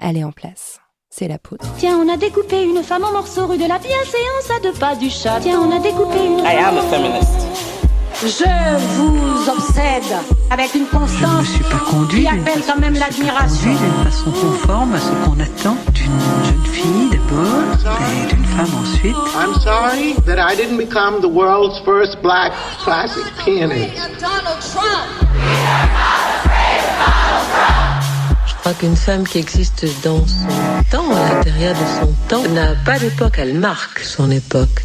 Elle est en place. C'est la poudre. Tiens, on a découpé une femme en morceaux rue de la bienséance à 2 pas du chat. Tiens, on a découpé une I am a feminist. Je vous obsède avec une constance qui appelle quand même l'admiration. D'une façon conforme à ce qu'on attend d'une jeune fille d'abord et d'une femme ensuite. I'm sorry that I didn't become the world's first black classic pianist. Donald Trump. Je crois qu'une femme qui existe dans son temps, à l'intérieur de son temps, n'a pas d'époque, elle marque son époque.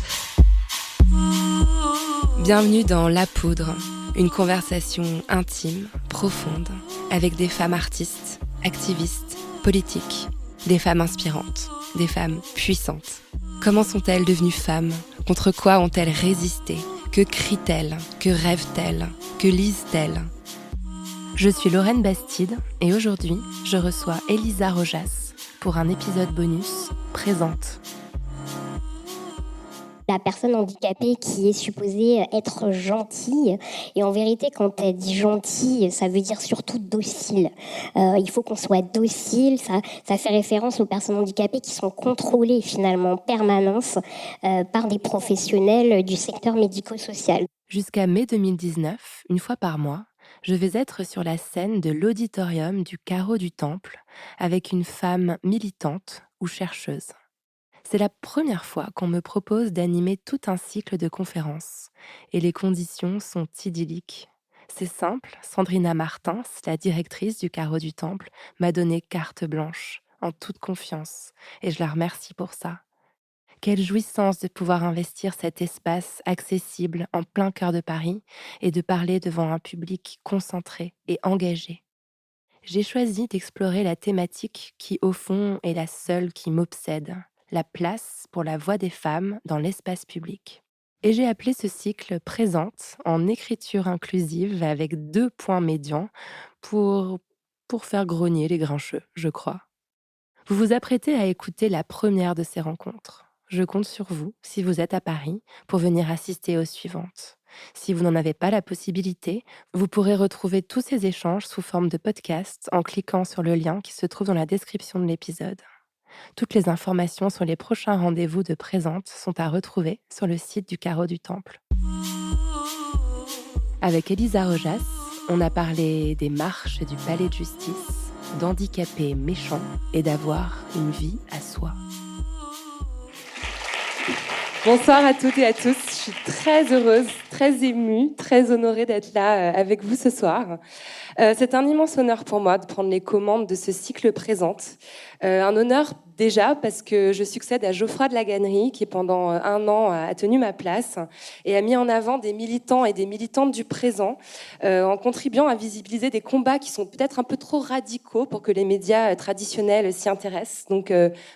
Bienvenue dans La Poudre, une conversation intime, profonde, avec des femmes artistes, activistes, politiques, des femmes inspirantes, des femmes puissantes. Comment sont-elles devenues femmes? Contre quoi ont-elles résisté? Que crient-elles? Que rêvent-elles? Que lisent-elles? Je suis Lorraine Bastide et aujourd'hui, je reçois Elisa Rojas pour un épisode bonus Présente. La personne handicapée qui est supposée être gentille. Et en vérité, quand elle dit gentille, ça veut dire surtout docile. Il faut qu'on soit docile. Ça fait référence aux personnes handicapées qui sont contrôlées finalement en permanence par des professionnels du secteur médico-social. Jusqu'à mai 2019, une fois par mois, je vais être sur la scène de l'auditorium du Carreau du Temple avec une femme militante ou chercheuse. C'est la première fois qu'on me propose d'animer tout un cycle de conférences et les conditions sont idylliques. C'est simple, Sandrina Martins, la directrice du Carreau du Temple, m'a donné carte blanche, en toute confiance, et je la remercie pour ça. Quelle jouissance de pouvoir investir cet espace accessible en plein cœur de Paris et de parler devant un public concentré et engagé. J'ai choisi d'explorer la thématique qui, au fond, est la seule qui m'obsède. La place pour la voix des femmes dans l'espace public. Et j'ai appelé ce cycle « Présente » en écriture inclusive avec 2 points médians pour faire grogner les grincheux, je crois. Vous vous apprêtez à écouter la première de ces rencontres. Je compte sur vous, si vous êtes à Paris, pour venir assister aux suivantes. Si vous n'en avez pas la possibilité, vous pourrez retrouver tous ces échanges sous forme de podcast en cliquant sur le lien qui se trouve dans la description de l'épisode. Toutes les informations sur les prochains rendez-vous de Présente sont à retrouver sur le site du Carreau du Temple. Avec Elisa Rojas, on a parlé des marches du palais de justice, d'handicapés méchants et d'avoir une vie à soi. Bonsoir à toutes et à tous. Je suis très heureuse, très émue, très honorée d'être là avec vous ce soir. C'est un immense honneur pour moi de prendre les commandes de ce cycle Présente. Un honneur déjà parce que je succède à Geoffroy de la Gannerie qui pendant 1 an a tenu ma place et a mis en avant des militants et des militantes du présent en contribuant à visibiliser des combats qui sont peut-être un peu trop radicaux pour que les médias traditionnels s'y intéressent. Donc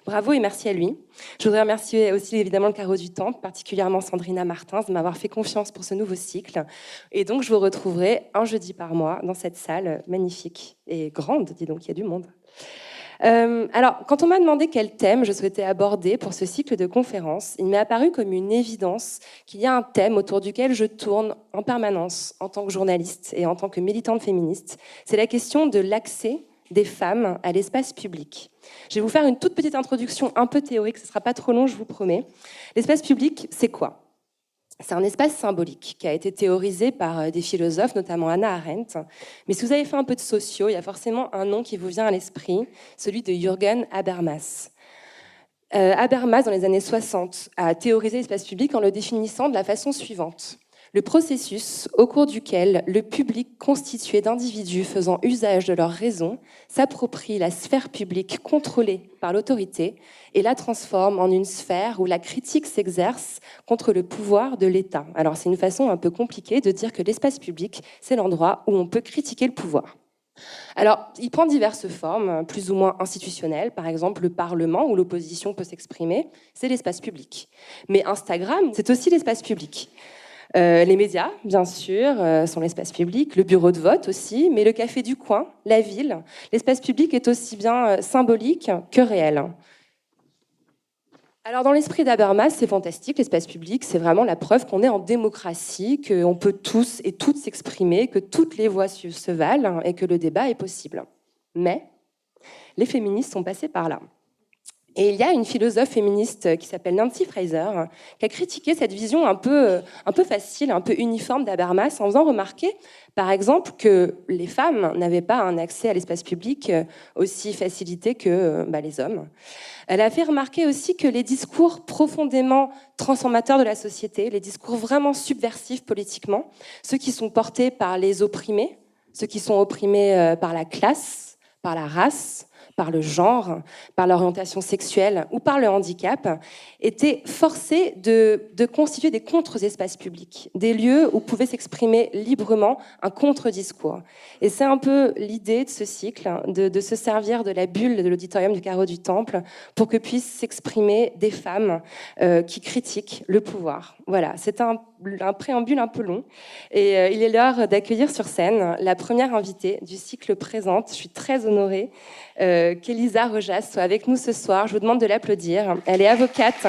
bravo et merci à lui. Je voudrais remercier aussi évidemment le Carreau du Temple, particulièrement Sandrina Martins de m'avoir fait confiance pour ce nouveau cycle. Et donc je vous retrouverai un jeudi par mois dans cette salle magnifique et grande, dis donc, il y a du monde. Alors, quand on m'a demandé quel thème je souhaitais aborder pour ce cycle de conférences, il m'est apparu comme une évidence qu'il y a un thème autour duquel je tourne en permanence en tant que journaliste et en tant que militante féministe. C'est la question de l'accès des femmes à l'espace public. Je vais vous faire une toute petite introduction un peu théorique, ce ne sera pas trop long, je vous promets. L'espace public, c'est quoi ? C'est un espace symbolique qui a été théorisé par des philosophes, notamment Hannah Arendt. Mais si vous avez fait un peu de socio, il y a forcément un nom qui vous vient à l'esprit, celui de Jürgen Habermas. Habermas, dans les années 60, a théorisé l'espace public en le définissant de la façon suivante. Le processus au cours duquel le public constitué d'individus faisant usage de leur raison s'approprie la sphère publique contrôlée par l'autorité et la transforme en une sphère où la critique s'exerce contre le pouvoir de l'État. Alors c'est une façon un peu compliquée de dire que l'espace public, c'est l'endroit où on peut critiquer le pouvoir. Alors, il prend diverses formes, plus ou moins institutionnelles. Par exemple, le Parlement, où l'opposition peut s'exprimer, c'est l'espace public. Mais Instagram, c'est aussi l'espace public. Les médias, bien sûr, sont l'espace public, le bureau de vote aussi, mais le café du coin, la ville, l'espace public est aussi bien symbolique que réel. Alors dans l'esprit d'Habermas, c'est fantastique, l'espace public, c'est vraiment la preuve qu'on est en démocratie, qu'on peut tous et toutes s'exprimer, que toutes les voix se valent et que le débat est possible. Mais les féministes sont passées par là. Et il y a une philosophe féministe qui s'appelle Nancy Fraser qui a critiqué cette vision un peu facile, un peu uniforme d'Habermas en faisant remarquer, par exemple, que les femmes n'avaient pas un accès à l'espace public aussi facilité que les hommes. Elle a fait remarquer aussi que les discours profondément transformateurs de la société, les discours vraiment subversifs politiquement, ceux qui sont portés par les opprimés, ceux qui sont opprimés par la classe, par la race, par le genre, par l'orientation sexuelle ou par le handicap, étaient forcés de constituer des contre-espaces publics, des lieux où pouvait s'exprimer librement un contre-discours. Et c'est un peu l'idée de ce cycle, de se servir de la bulle de l'auditorium du Carreau du Temple pour que puissent s'exprimer des femmes qui critiquent le pouvoir. Voilà, c'est un préambule un peu long. Et il est l'heure d'accueillir sur scène la première invitée du cycle présente. Je suis très honorée qu'Elisa Rojas soit avec nous ce soir. Je vous demande de l'applaudir. Elle est avocate,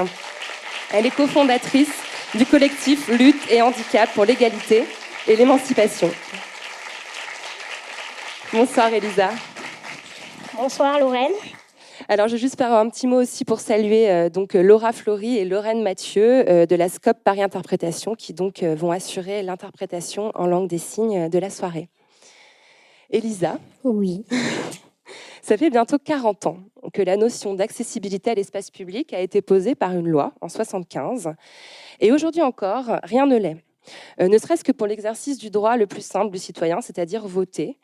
elle est cofondatrice du collectif Lutte et Handicap pour l'égalité et l'émancipation. Bonsoir Elisa. Bonsoir Lorraine. Alors, je vais juste faire un petit mot aussi pour saluer Laura Flory et Lorraine Mathieu de la SCOP Paris Interprétation qui donc vont assurer l'interprétation en langue des signes de la soirée. Elisa. Oui. Ça fait bientôt 40 ans que la notion d'accessibilité à l'espace public a été posée par une loi en 1975. Et aujourd'hui encore, rien ne l'est. Ne serait-ce que pour l'exercice du droit le plus simple du citoyen, c'est-à-dire voter,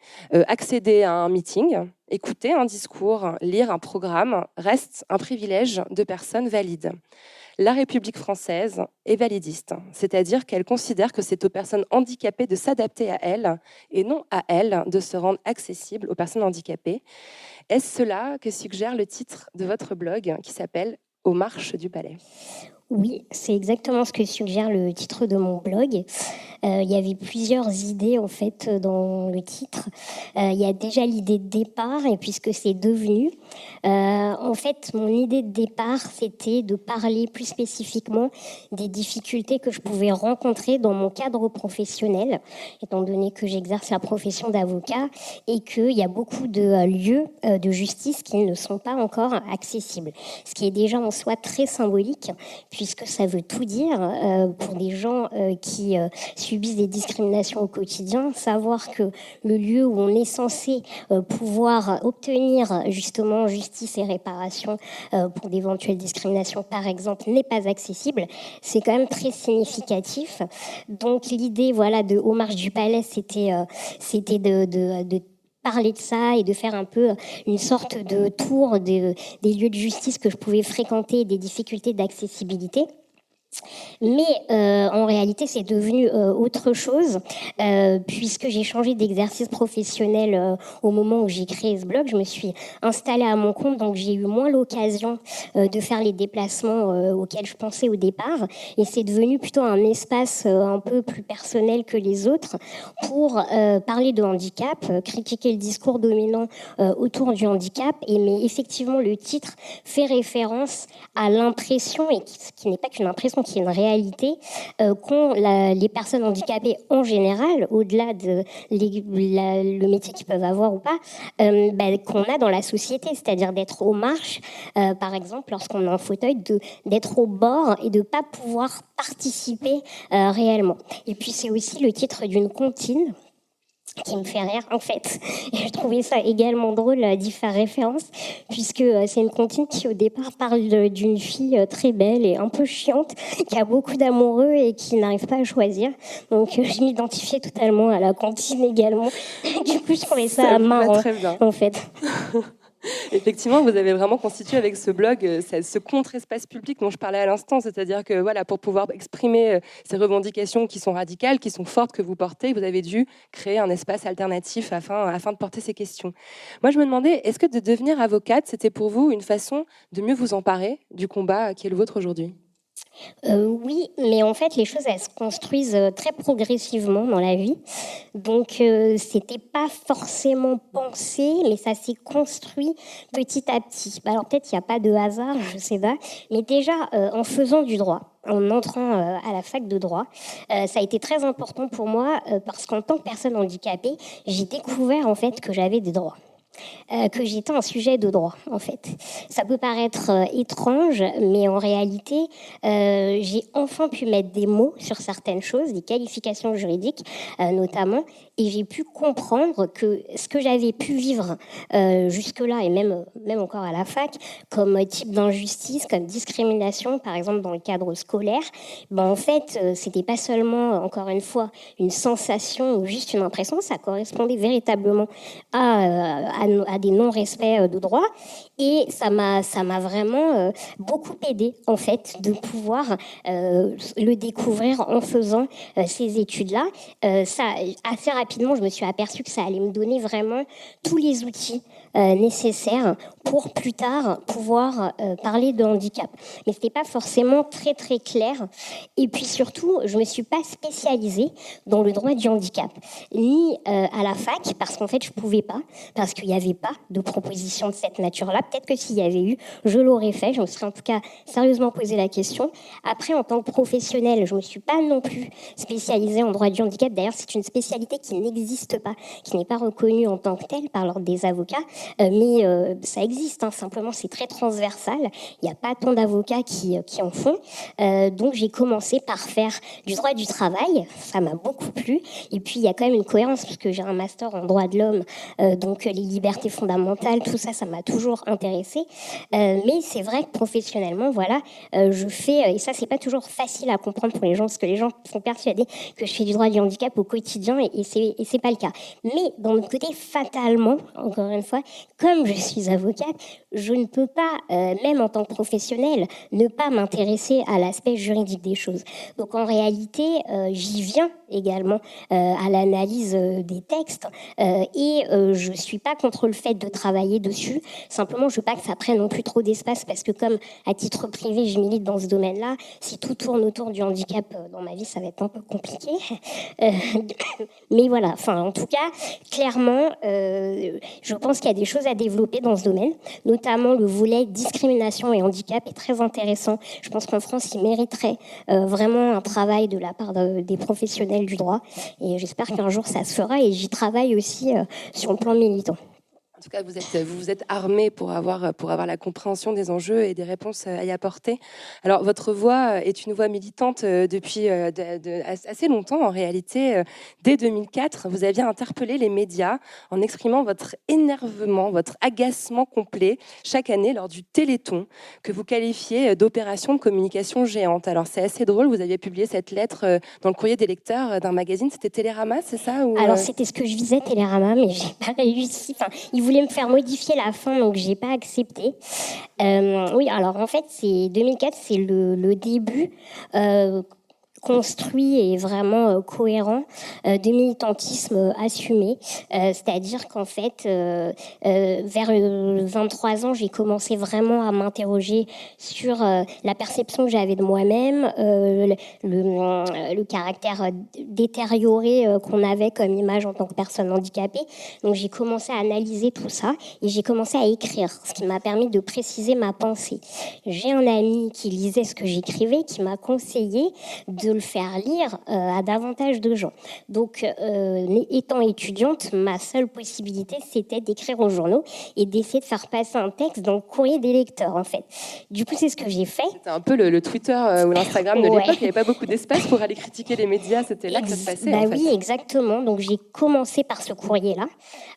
accéder à un meeting, écouter un discours, lire un programme, reste un privilège de personnes valides. La République française est validiste, c'est-à-dire qu'elle considère que c'est aux personnes handicapées de s'adapter à elles et non à elles de se rendre accessibles aux personnes handicapées. Est-ce cela que suggère le titre de votre blog qui s'appelle « Aux marches du palais » ? Oui, c'est exactement ce que suggère le titre de mon blog. Il y avait plusieurs idées en fait dans le titre. Il y a déjà l'idée de départ et puis ce que c'est devenu. En fait, mon idée de départ, c'était de parler plus spécifiquement des difficultés que je pouvais rencontrer dans mon cadre professionnel, étant donné que j'exerce la profession d'avocat et qu'il y a beaucoup de lieux de justice qui ne sont pas encore accessibles. Ce qui est déjà en soi très symbolique, puisque ça veut tout dire pour des gens qui subissent des discriminations au quotidien, savoir que le lieu où on est censé pouvoir obtenir justement justice et réparation pour d'éventuelles discriminations, par exemple, n'est pas accessible, c'est quand même très significatif. Donc l'idée de Aux marches du palais, c'était de parler de ça et de faire un peu une sorte de tour des lieux de justice que je pouvais fréquenter et des difficultés d'accessibilité. Mais en réalité, c'est devenu autre chose, puisque j'ai changé d'exercice professionnel au moment où j'ai créé ce blog. Je me suis installée à mon compte, donc j'ai eu moins l'occasion de faire les déplacements auxquels je pensais au départ. Et c'est devenu plutôt un espace un peu plus personnel que les autres pour parler de handicap, critiquer le discours dominant autour du handicap. Mais effectivement, le titre fait référence à l'impression, et qui n'est pas qu'une impression, qui est une réalité, qu'ont les personnes handicapées en général, au-delà de le métier qu'ils peuvent avoir ou pas, qu'on a dans la société, c'est-à-dire d'être aux marches, par exemple, lorsqu'on est en fauteuil, d'être au bord et de ne pas pouvoir participer réellement. Et puis c'est aussi le titre d'une comptine qui me fait rire en fait. Et je trouvais ça également drôle d'y faire référence, puisque c'est une comptine qui au départ parle d'une fille très belle et un peu chiante, qui a beaucoup d'amoureux et qui n'arrive pas à choisir. Donc je m'identifiais totalement à la comptine également. Du coup je trouvais ça marrant en fait. Effectivement, vous avez vraiment constitué avec ce blog ce contre-espace public dont je parlais à l'instant, c'est-à-dire que pour pouvoir exprimer ces revendications qui sont radicales, qui sont fortes, que vous portez, vous avez dû créer un espace alternatif afin de porter ces questions. Moi, je me demandais, est-ce que de devenir avocate, c'était pour vous une façon de mieux vous emparer du combat qui est le vôtre aujourd'hui ? Oui, mais en fait, les choses, elles se construisent très progressivement dans la vie. Donc, c'était pas forcément pensé, mais ça s'est construit petit à petit. Alors, peut-être il n'y a pas de hasard, je sais pas. Mais déjà, en faisant du droit, en entrant à la fac de droit, ça a été très important pour moi parce qu'en tant que personne handicapée, j'ai découvert en fait que j'avais des droits. que j'étais un sujet de droit, en fait. Ça peut paraître étrange, mais en réalité, j'ai enfin pu mettre des mots sur certaines choses, des qualifications juridiques notamment, et j'ai pu comprendre que ce que j'avais pu vivre jusque-là, et même encore à la fac, comme type d'injustice, comme discrimination, par exemple dans le cadre scolaire, en fait, c'était pas seulement, encore une fois, une sensation ou juste une impression, ça correspondait véritablement à des non-respects de droit. Et ça m'a vraiment beaucoup aidé, en fait, de pouvoir le découvrir en faisant ces études-là. Assez rapidement, je me suis aperçue que ça allait me donner vraiment tous les outils nécessaires pour plus tard pouvoir parler de handicap. Mais ce n'était pas forcément très, très clair. Et puis surtout, je ne me suis pas spécialisée dans le droit du handicap, ni à la fac, parce qu'en fait, je ne pouvais pas, parce qu'il n'y avait pas de proposition de cette nature-là. Peut-être que s'il y avait eu, je l'aurais fait. Je me serais en tout cas sérieusement posé la question. Après, en tant que professionnelle, je ne me suis pas non plus spécialisée en droit du handicap. D'ailleurs, c'est une spécialité qui n'existe pas, qui n'est pas reconnue en tant que telle par l'ordre des avocats, mais ça existe. Simplement, c'est très transversal. Il n'y a pas tant d'avocats qui en font. Donc, j'ai commencé par faire du droit du travail. Ça m'a beaucoup plu. Et puis, il y a quand même une cohérence, puisque j'ai un master en droit de l'homme, donc les libertés fondamentales, tout ça, ça m'a toujours intéressée. Mais c'est vrai que professionnellement, voilà, je fais, et ça, c'est pas toujours facile à comprendre pour les gens, parce que les gens sont persuadés que je fais du droit du handicap au quotidien, et c'est pas le cas. Mais d'un autre côté, fatalement, encore une fois, comme je suis avocate, je ne peux pas, même en tant que professionnelle, ne pas m'intéresser à l'aspect juridique des choses. Donc en réalité, j'y viens également à l'analyse des textes, et je suis pas contre le fait de travailler dessus. Simplement, je veux pas que ça prenne non plus trop d'espace, parce que comme à titre privé, je milite dans ce domaine-là, si tout tourne autour du handicap dans ma vie, ça va être un peu compliqué. Mais voilà, enfin, en tout cas, clairement, je pense qu'il y a des choses à développer dans ce domaine, notamment le volet discrimination et handicap est très intéressant. Je pense qu'en France, il mériterait vraiment un travail de la part des professionnels du droit, et j'espère qu'un jour ça se fera, et j'y travaille aussi sur le plan militant. En tout cas, vous vous êtes armé pour avoir la compréhension des enjeux et des réponses à y apporter. Alors, votre voix est une voix militante depuis assez longtemps, en réalité. Dès 2004, vous aviez interpellé les médias en exprimant votre énervement, votre agacement complet chaque année lors du Téléthon, que vous qualifiez d'opération de communication géante. Alors, c'est assez drôle, vous aviez publié cette lettre dans le courrier des lecteurs d'un magazine, c'était Télérama, c'est ça ou... Alors, c'était ce que je visais, Télérama, mais j'ai pas réussi. Enfin, ils voulaient me faire modifier la fin, donc j'ai pas accepté. Oui, alors en fait, 2004, c'est le début construit et vraiment cohérent de militantisme assumé. C'est-à-dire qu'en fait, vers 23 ans, j'ai commencé vraiment à m'interroger sur la perception que j'avais de moi-même, le caractère détérioré qu'on avait comme image en tant que personne handicapée. Donc j'ai commencé à analyser tout ça et j'ai commencé à écrire, ce qui m'a permis de préciser ma pensée. J'ai un ami qui lisait ce que j'écrivais, qui m'a conseillé de le faire lire à davantage de gens. Donc, étant étudiante, ma seule possibilité, c'était d'écrire aux journaux et d'essayer de faire passer un texte dans le courrier des lecteurs, en fait. Du coup, c'est ce que j'ai fait. C'était un peu le Twitter ou l'Instagram de l'époque. Il n'y avait pas beaucoup d'espace pour aller critiquer les médias. C'était là que ça se passait, en fait. Oui, exactement. Donc, j'ai commencé par ce courrier-là,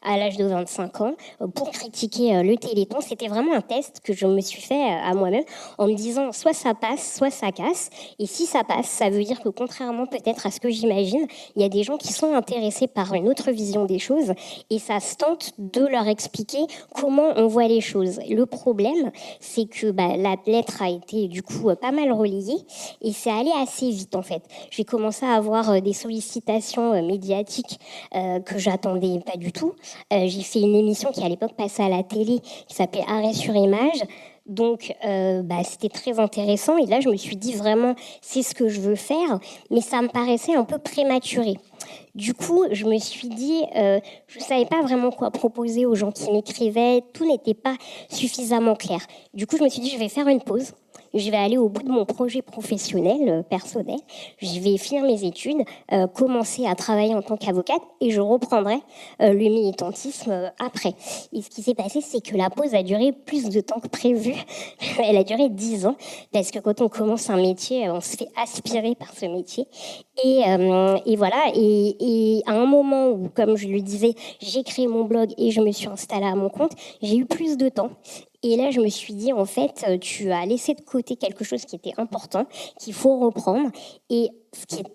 à l'âge de 25 ans, pour critiquer le Téléthon. C'était vraiment un test que je me suis fait à moi-même, en me disant, soit ça passe, soit ça casse. Et si ça passe, ça veut dire que contrairement peut-être à ce que j'imagine, il y a des gens qui sont intéressés par une autre vision des choses et ça se tente de leur expliquer comment on voit les choses. Le problème, c'est que la lettre a été du coup pas mal relayée et c'est allé assez vite en fait. J'ai commencé à avoir des sollicitations médiatiques que j'attendais pas du tout. J'ai fait une émission qui à l'époque passait à la télé qui s'appelait Arrêt sur image. Donc, c'était très intéressant. Et là, je me suis dit vraiment, c'est ce que je veux faire. Mais ça me paraissait un peu prématuré. Du coup, je me suis dit, je ne savais pas vraiment quoi proposer aux gens qui m'écrivaient. Tout n'était pas suffisamment clair. Du coup, je me suis dit, je vais faire une pause. je vais aller au bout de mon projet professionnel, personnel, je vais finir mes études, commencer à travailler en tant qu'avocate et je reprendrai le militantisme après. Et ce qui s'est passé, c'est que la pause a duré plus de temps que prévu. Elle a duré 10 ans, parce que quand on commence un métier, on se fait aspirer par ce métier. Et voilà, et à un moment où, comme je le disais, j'ai créé mon blog et je me suis installée à mon compte, j'ai eu plus de temps. Et là, je me suis dit, en fait, tu as laissé de côté quelque chose qui était important, qu'il faut reprendre. Et ce qui est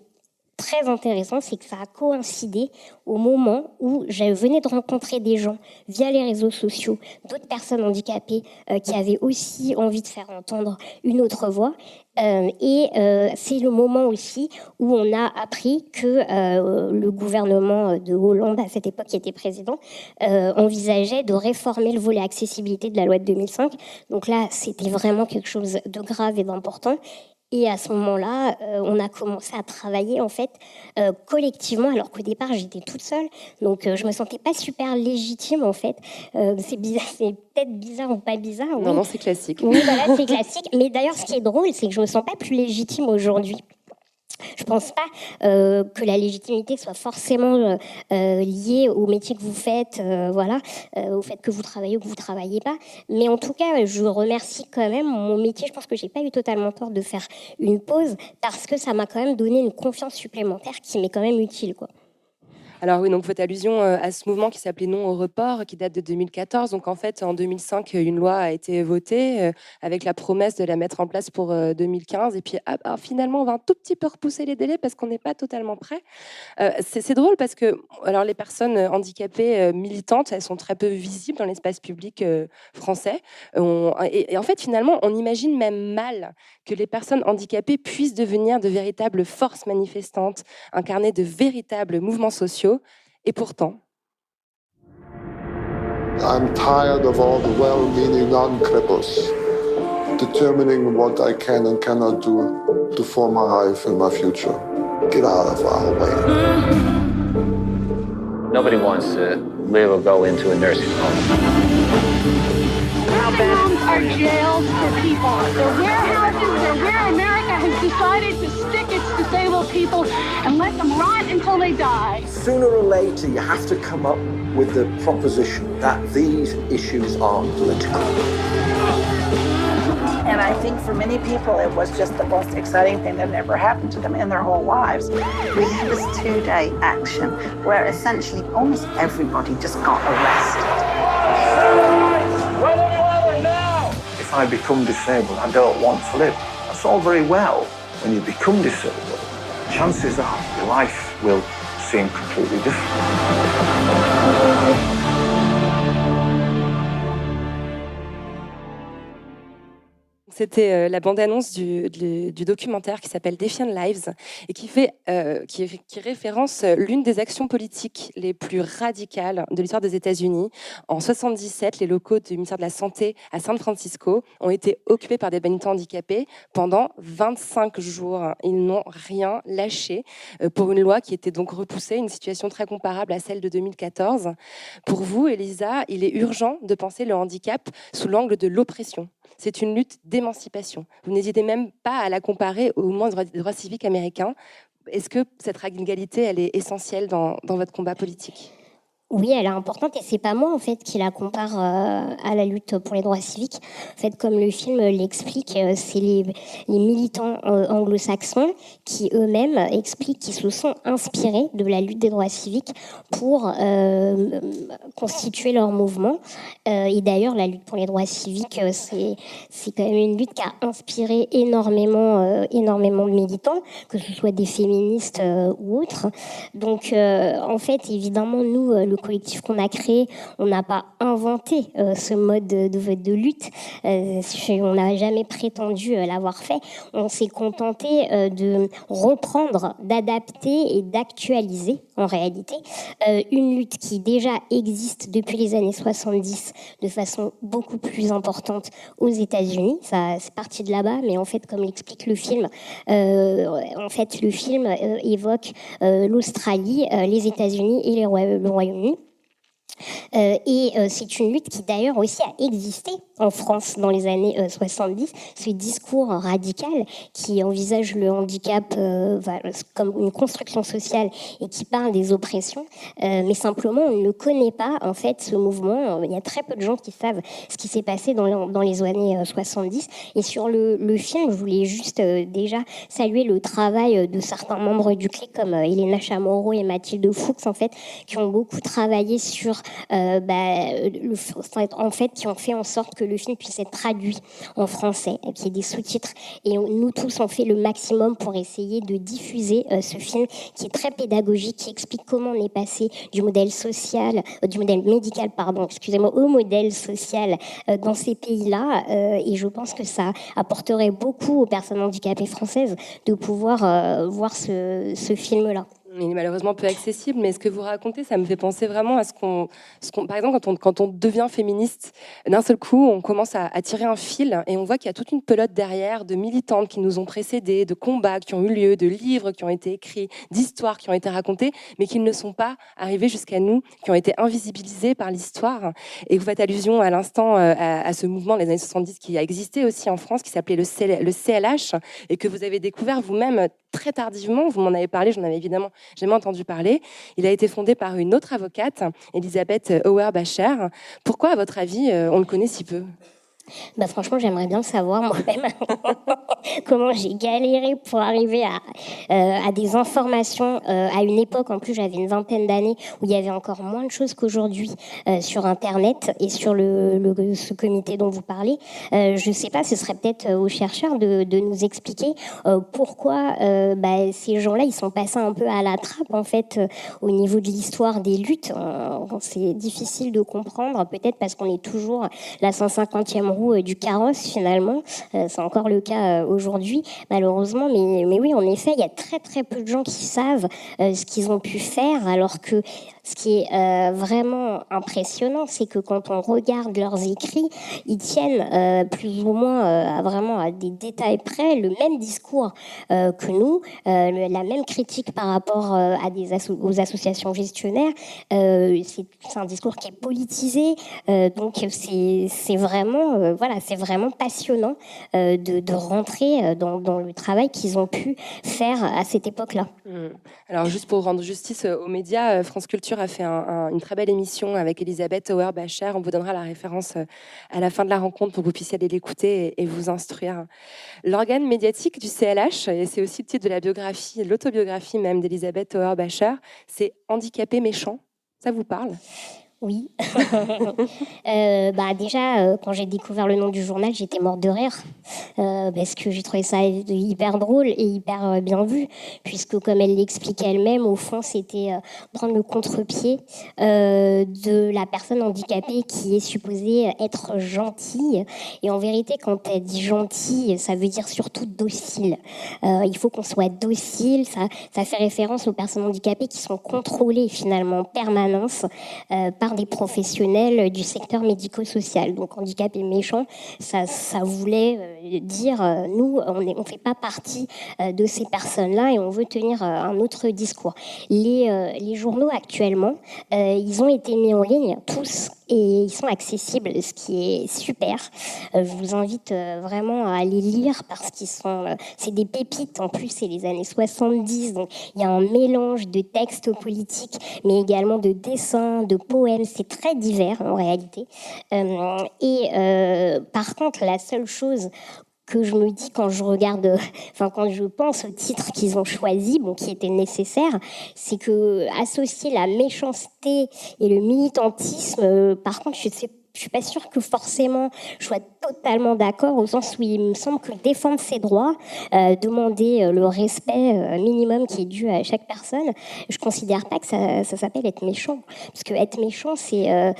très intéressant, c'est que ça a coïncidé au moment où je venais de rencontrer des gens via les réseaux sociaux, d'autres personnes handicapées qui avaient aussi envie de faire entendre une autre voix. C'est le moment aussi où on a appris que le gouvernement de Hollande, à cette époque qui était président, envisageait de réformer le volet accessibilité de la loi de 2005. Donc là, c'était vraiment quelque chose de grave et d'important. Et à ce moment-là, on a commencé à travailler en fait collectivement, alors qu'au départ j'étais toute seule, donc je me sentais pas super légitime en fait. C'est bizarre, c'est peut-être bizarre ou pas bizarre. Oui. Non, c'est classique. Oui, voilà, c'est classique. Mais d'ailleurs, ce qui est drôle, c'est que je me sens pas plus légitime aujourd'hui. Je pense pas que la légitimité soit forcément liée au métier que vous faites, au fait que vous travaillez ou que vous travaillez pas. Mais en tout cas, je remercie quand même mon métier. Je pense que j'ai pas eu totalement tort de faire une pause parce que ça m'a quand même donné une confiance supplémentaire qui m'est quand même utile, quoi. Alors oui, donc votre allusion à ce mouvement qui s'appelait Non au report, qui date de 2014. Donc en fait, en 2005, une loi a été votée avec la promesse de la mettre en place pour 2015. Et puis finalement, on va un tout petit peu repousser les délais parce qu'on n'est pas totalement prêt. C'est drôle parce que alors, les personnes handicapées militantes, elles sont très peu visibles dans l'espace public français. Et en fait, finalement, on imagine même mal que les personnes handicapées puissent devenir de véritables forces manifestantes, incarner de véritables mouvements sociaux. Et pourtant, I'm tired of all the well-meaning non-cripples determining what I can and cannot do to form my life and my future. Get out of our way. Nobody wants to live or go into a nursing home. Nursing homes are jails for people. They're warehouses. They're where America has decided to stick its disabled people and let them rot until they die. Sooner or later, you have to come up with the proposition that these issues are political. And I think for many people, it was just the most exciting thing that ever happened to them in their whole lives. We had this 2-day action where essentially almost everybody just got arrested. If I become disabled, I don't want to live. That's all very well. When you become disabled, chances are your life will seem completely different. C'était la bande-annonce du documentaire qui s'appelle Defiant Lives et qui référence l'une des actions politiques les plus radicales de l'histoire des États-Unis. En 1977, les locaux du ministère de la Santé à San Francisco ont été occupés par des militants handicapés pendant 25 jours. Ils n'ont rien lâché pour une loi qui était donc repoussée, une situation très comparable à celle de 2014. Pour vous, Elisa, il est urgent de penser le handicap sous l'angle de l'oppression. C'est une lutte d'émancipation. Vous n'hésitez même pas à la comparer au mouvement des droits civiques américains. Est-ce que cette égalité, elle est essentielle dans votre combat politique ? Oui, elle est importante et c'est pas moi en fait qui la compare à la lutte pour les droits civiques. En fait, comme le film l'explique, c'est les militants anglo-saxons qui eux-mêmes expliquent qu'ils se sont inspirés de la lutte des droits civiques pour constituer leur mouvement. Et d'ailleurs, la lutte pour les droits civiques, c'est quand même une lutte qui a inspiré énormément de militants, que ce soit des féministes ou autres. Donc, en fait, évidemment, nous, le collectif qu'on a créé, on n'a pas inventé ce mode de lutte. On n'a jamais prétendu l'avoir fait. On s'est contenté de reprendre, d'adapter et d'actualiser, en réalité, une lutte qui déjà existe depuis les années 70 de façon beaucoup plus importante aux États-Unis. Ça, c'est parti de là-bas, mais en fait, comme l'explique le film, évoque l'Australie, les États-Unis et le Royaume-Uni. C'est une lutte qui d'ailleurs aussi a existé en France dans les années 70, ce discours radical qui envisage le handicap comme une construction sociale et qui parle des oppressions, mais simplement on ne connaît pas en fait ce mouvement. Il y a très peu de gens qui savent ce qui s'est passé dans les années 70. Et sur le film, je voulais juste déjà saluer le travail de certains membres du CLIC comme Elena Chamorro et Mathilde Fuchs en fait, qui ont beaucoup travaillé sur qui ont fait en sorte que le film puisse être traduit en français, qu'il y ait des sous-titres. Et nous tous, on fait le maximum pour essayer de diffuser ce film qui est très pédagogique, qui explique comment on est passé du modèle médical, au modèle social dans ces pays-là. Et je pense que ça apporterait beaucoup aux personnes handicapées françaises de pouvoir voir ce film-là. Il est malheureusement peu accessible, mais ce que vous racontez, ça me fait penser vraiment à par exemple, quand on devient féministe, d'un seul coup, on commence à tirer un fil et on voit qu'il y a toute une pelote derrière de militantes qui nous ont précédés, de combats qui ont eu lieu, de livres qui ont été écrits, d'histoires qui ont été racontées, mais qui ne sont pas arrivés jusqu'à nous, qui ont été invisibilisés par l'histoire. Et vous faites allusion à l'instant à ce mouvement des années 70 qui a existé aussi en France, qui s'appelait le CLH, et que vous avez découvert vous-même très tardivement. Vous m'en avez parlé, j'en avais évidemment jamais entendu parler. Il a été fondé par une autre avocate, Elisabeth Auer-Bacher. Pourquoi, à votre avis, on le connaît si peu ? Franchement, j'aimerais bien savoir moi-même comment j'ai galéré pour arriver à des informations à une époque. En plus, j'avais une vingtaine d'années où il y avait encore moins de choses qu'aujourd'hui sur Internet et sur ce comité dont vous parlez. Je ne sais pas, ce serait peut-être aux chercheurs de nous expliquer pourquoi ces gens-là, ils sont passés un peu à la trappe en fait au niveau de l'histoire des luttes. C'est difficile de comprendre, peut-être parce qu'on est toujours la 150e roue du carrosse finalement. C'est encore le cas aujourd'hui malheureusement, mais oui, en effet, il y a très très peu de gens qui savent ce qu'ils ont pu faire, alors que ce qui est vraiment impressionnant, c'est que quand on regarde leurs écrits, ils tiennent plus ou moins vraiment à des détails près le même discours que nous, la même critique par rapport aux associations gestionnaires. C'est un discours qui est politisé, donc c'est vraiment c'est vraiment passionnant de rentrer dans le travail qu'ils ont pu faire à cette époque-là. Alors juste pour rendre justice aux médias, France Culture a fait une très belle émission avec Elisabeth Auer-Bacher. On vous donnera la référence à la fin de la rencontre pour que vous puissiez aller l'écouter et vous instruire. L'organe médiatique du CLH, et c'est aussi le titre de la biographie, l'autobiographie même d'Elisabeth Auer-Bacher, c'est Handicapé méchant. Ça vous parle ? Oui. Déjà, quand j'ai découvert le nom du journal, j'étais morte de rire parce que j'ai trouvé ça hyper drôle et hyper bien vu, puisque comme elle l'explique elle-même, au fond, c'était prendre le contre-pied de la personne handicapée qui est supposée être gentille. Et en vérité, quand elle dit gentille, ça veut dire surtout docile. Il faut qu'on soit docile. Ça fait référence aux personnes handicapées qui sont contrôlées finalement en permanence par des professionnels du secteur médico-social. Donc handicapé méchant, ça voulait dire nous, on fait pas partie de ces personnes-là et on veut tenir un autre discours. Les journaux actuellement, ils ont été mis en ligne tous et ils sont accessibles, ce qui est super. Je vous invite vraiment à les lire parce qu'ils c'est des pépites. En plus, c'est les années 70, donc il y a un mélange de textes politiques, mais également de dessins, de poèmes. C'est très divers en réalité. Par contre, la seule chose que je me dis quand je regarde, quand je pense au titre qu'ils ont choisi, qui était nécessaire, c'est que associer la méchanceté et le militantisme, par contre, je suis pas sûre que forcément je sois totalement d'accord, au sens où il me semble que défendre ses droits, demander le respect minimum qui est dû à chaque personne, je considère pas que ça s'appelle être méchant. Parce que être méchant, c'est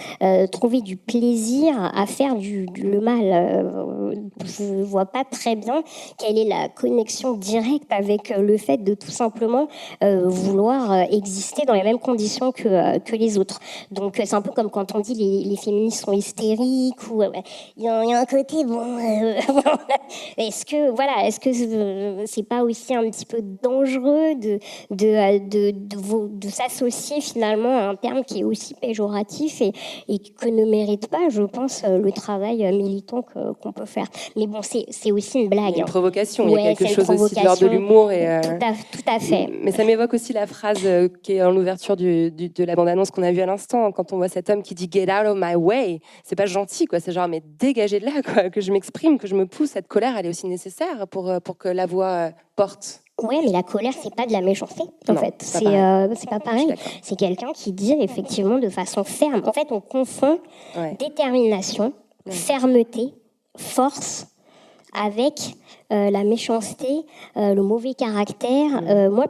trouver du plaisir à faire le mal. Je vois pas très bien quelle est la connexion directe avec le fait de tout simplement vouloir exister dans les mêmes conditions que les autres. Donc c'est un peu comme quand on dit les féministes sont hystériques, ou il y a un côté, bon, est-ce que c'est pas aussi un petit peu dangereux de s'associer finalement à un terme qui est aussi péjoratif et que ne mérite pas, je pense, le travail militant qu'on peut faire. Mais bon, c'est aussi une blague. Il y a une provocation, il y a quelque chose aussi de l'ordre de l'humour. Tout à fait. Mais ça m'évoque aussi la phrase qui est en l'ouverture de la bande-annonce qu'on a vue à l'instant, quand on voit cet homme qui dit « Get out of my way ». C'est pas gentil, quoi. C'est genre, mais dégagez de là, quoi. Que je m'exprime, que je me pousse. Cette colère, elle est aussi nécessaire pour que la voix porte. Ouais, mais la colère, c'est pas de la méchanceté, en fait. C'est pas pareil. C'est quelqu'un qui dit effectivement de façon ferme. En fait, on confond détermination, fermeté, force avec la méchanceté, le mauvais caractère.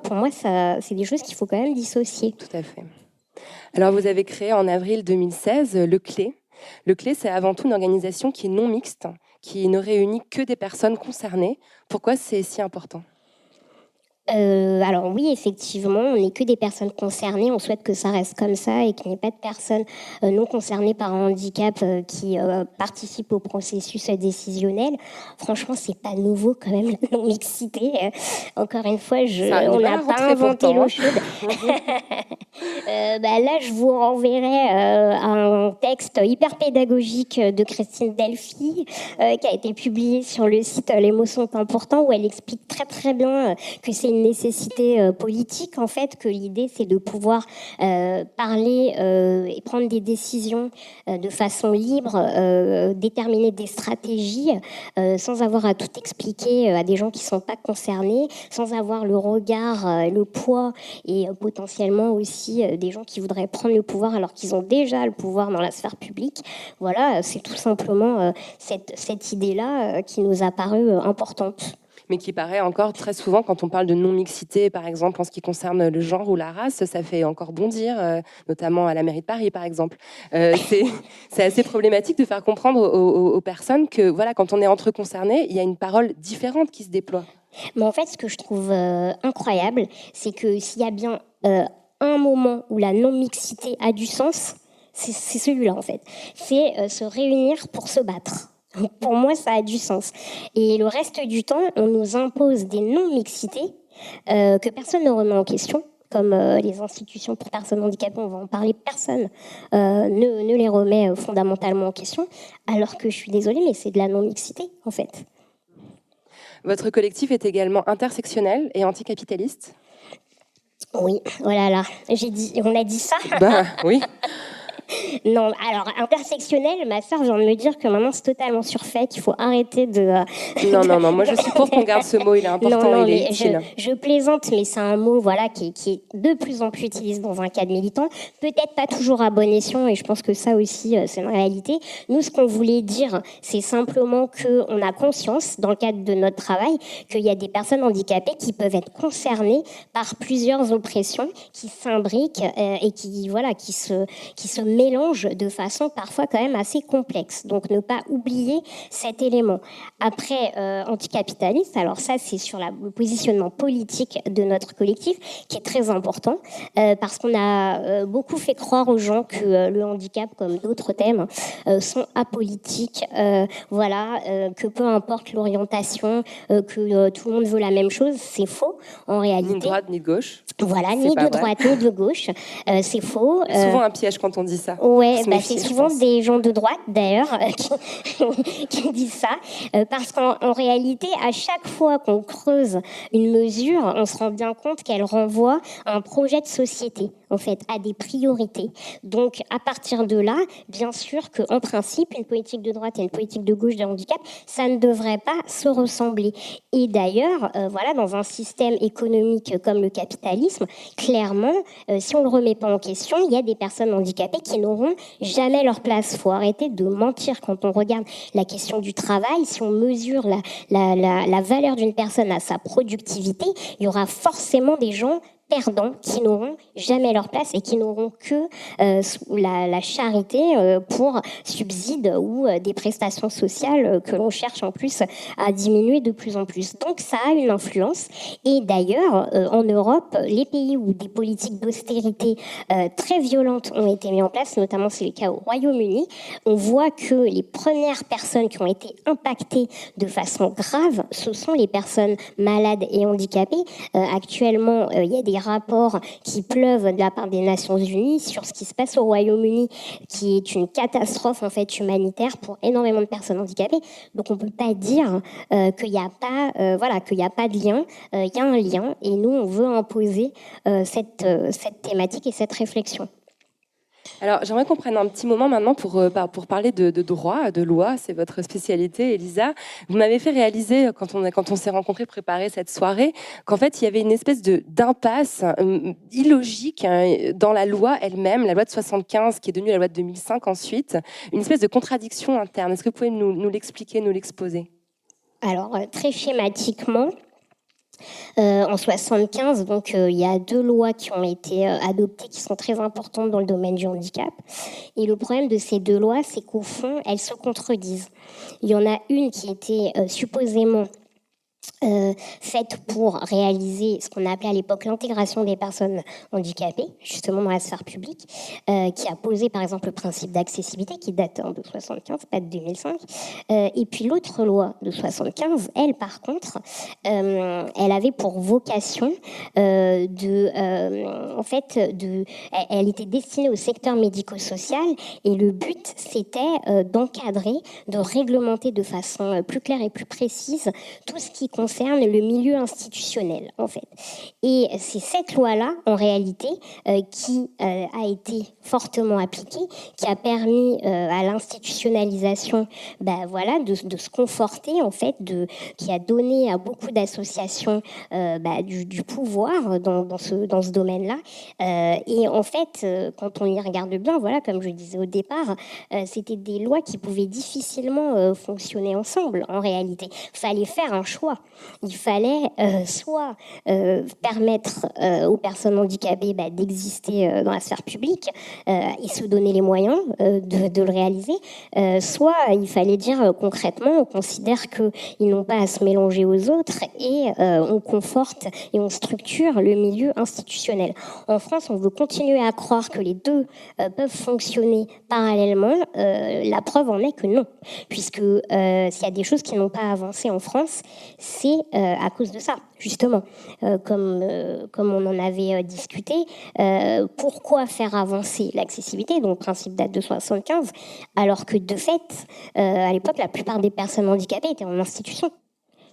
Pour moi, c'est des choses qu'il faut quand même dissocier. Tout à fait. Alors, vous avez créé en avril 2016 Le Clé. Le Clé, c'est avant tout une organisation qui est non mixte, qui ne réunit que des personnes concernées. Pourquoi c'est si important ? Alors oui, effectivement, on n'est que des personnes concernées. On souhaite que ça reste comme ça et qu'il n'y ait pas de personnes non concernées par un handicap qui participent au processus décisionnel. Franchement, c'est pas nouveau quand même, la non-mixité. Encore une fois, on n'a pas inventé l'eau chaude. Là, je vous renverrai un texte hyper pédagogique de Christine Delphi qui a été publié sur le site Les mots sont importants, où elle explique très très bien que c'est une nécessité politique, en fait, que l'idée, c'est de pouvoir parler et prendre des décisions de façon libre, déterminer des stratégies, sans avoir à tout expliquer à des gens qui ne sont pas concernés, sans avoir le regard, le poids et potentiellement aussi des gens qui voudraient prendre le pouvoir alors qu'ils ont déjà le pouvoir dans la sphère publique. Voilà, c'est tout simplement cette idée-là qui nous a paru importante. Mais qui paraît encore très souvent, quand on parle de non-mixité, par exemple, en ce qui concerne le genre ou la race, ça fait encore bondir, notamment à la mairie de Paris, par exemple. C'est assez problématique de faire comprendre aux personnes que, voilà, quand on est entre concernés, il y a une parole différente qui se déploie. Mais en fait, ce que je trouve incroyable, c'est que s'il y a bien un moment où la non-mixité a du sens, c'est celui-là, en fait. C'est se réunir pour se battre. Pour moi, ça a du sens. Et le reste du temps, on nous impose des non-mixités que personne ne remet en question, comme les institutions pour personnes handicapées, on va en parler, personne ne les remet fondamentalement en question, alors que je suis désolée, mais c'est de la non-mixité, en fait. Votre collectif est également intersectionnel et anticapitaliste ? Oui, voilà, là, on a dit ça. Oui. Non, alors intersectionnel, ma sœur vient de me dire que maintenant c'est totalement surfait, qu'il faut arrêter de... Non, moi je suis pour qu'on garde ce mot, il est important, il est utile. Je plaisante, mais c'est un mot qui est de plus en plus utilisé dans un cadre militant, peut-être pas toujours à bon escient, et je pense que ça aussi c'est une réalité. Nous, ce qu'on voulait dire, c'est simplement qu'on a conscience, dans le cadre de notre travail, qu'il y a des personnes handicapées qui peuvent être concernées par plusieurs oppressions qui s'imbriquent et qui se mélange de façon parfois quand même assez complexe. Donc ne pas oublier cet élément. Après, anticapitaliste, alors ça c'est sur le positionnement politique de notre collectif qui est très important parce qu'on a beaucoup fait croire aux gens que le handicap, comme d'autres thèmes, sont apolitiques, que peu importe l'orientation, que tout le monde veut la même chose, c'est faux en réalité. Ni de droite ni de gauche. Voilà, ni de droite ni de gauche, c'est faux. C'est souvent un piège quand on dit ça. Ouais, c'est souvent des gens de droite d'ailleurs qui disent ça, parce qu'en réalité, à chaque fois qu'on creuse une mesure, on se rend bien compte qu'elle renvoie à un projet de société, en fait, à des priorités. Donc, à partir de là, bien sûr qu'en principe, une politique de droite et une politique de gauche de handicap, ça ne devrait pas se ressembler. Et d'ailleurs, dans un système économique comme le capitalisme, clairement, si on ne le remet pas en question, il y a des personnes handicapées qui n'auront jamais leur place. Il faut arrêter de mentir quand on regarde la question du travail. Si on mesure la valeur d'une personne à sa productivité, il y aura forcément des gens perdants qui n'auront jamais leur place et qui n'auront que la charité pour subsides ou des prestations sociales que l'on cherche en plus à diminuer de plus en plus. Donc ça a une influence. Et d'ailleurs, en Europe, les pays où des politiques d'austérité très violentes ont été mises en place, notamment c'est le cas au Royaume-Uni, on voit que les premières personnes qui ont été impactées de façon grave, ce sont les personnes malades et handicapées. Actuellement, il y a des rapports qui pleuvent de la part des Nations Unies sur ce qui se passe au Royaume-Uni, qui est une catastrophe en fait humanitaire pour énormément de personnes handicapées. Donc on peut pas dire qu'il n'y a pas, qu'il n'y a pas de lien. Il y a un lien et nous on veut imposer cette thématique et cette réflexion. Alors, j'aimerais qu'on prenne un petit moment maintenant pour parler de droit, de loi. C'est votre spécialité, Elisa. Vous m'avez fait réaliser, quand on s'est rencontrés, préparer cette soirée, qu'en fait, il y avait une espèce d'impasse illogique dans la loi elle-même, la loi de 75, qui est devenue la loi de 2005 ensuite, une espèce de contradiction interne. Est-ce que vous pouvez nous l'expliquer, nous l'exposer ? Alors, très schématiquement, en 75, donc il y a 2 lois qui ont été adoptées qui sont très importantes dans le domaine du handicap. Et le problème de ces 2 lois, c'est qu'au fond, elles se contredisent. Il y en a une qui était supposément faite pour réaliser ce qu'on appelait à l'époque l'intégration des personnes handicapées, justement dans la sphère publique, qui a posé par exemple le principe d'accessibilité qui date de 75, pas de 2005. Et puis l'autre loi de 75, elle par contre, elle avait pour vocation elle était destinée au secteur médico-social et le but c'était d'encadrer, de réglementer de façon plus claire et plus précise tout ce qui concerne le milieu institutionnel, en fait. Et c'est cette loi-là, en réalité, qui a été fortement appliquée, qui a permis à l'institutionnalisation de se conforter, en fait, qui a donné à beaucoup d'associations du pouvoir dans ce domaine-là. Et en fait, quand on y regarde bien, voilà, comme je le disais au départ, c'était des lois qui pouvaient difficilement fonctionner ensemble, en réalité. Il fallait faire un choix. Il fallait soit permettre aux personnes handicapées d'exister dans la sphère publique et se donner les moyens de le réaliser, soit il fallait dire concrètement, on considère qu'ils n'ont pas à se mélanger aux autres et on conforte et on structure le milieu institutionnel. En France, on veut continuer à croire que les deux peuvent fonctionner parallèlement. La preuve en est que non, puisque s'il y a des choses qui n'ont pas avancé en France, c'est à cause de ça, justement. Comme on en avait discuté, pourquoi faire avancer l'accessibilité, donc le principe date de 75, alors que de fait, à l'époque, la plupart des personnes handicapées étaient en institution.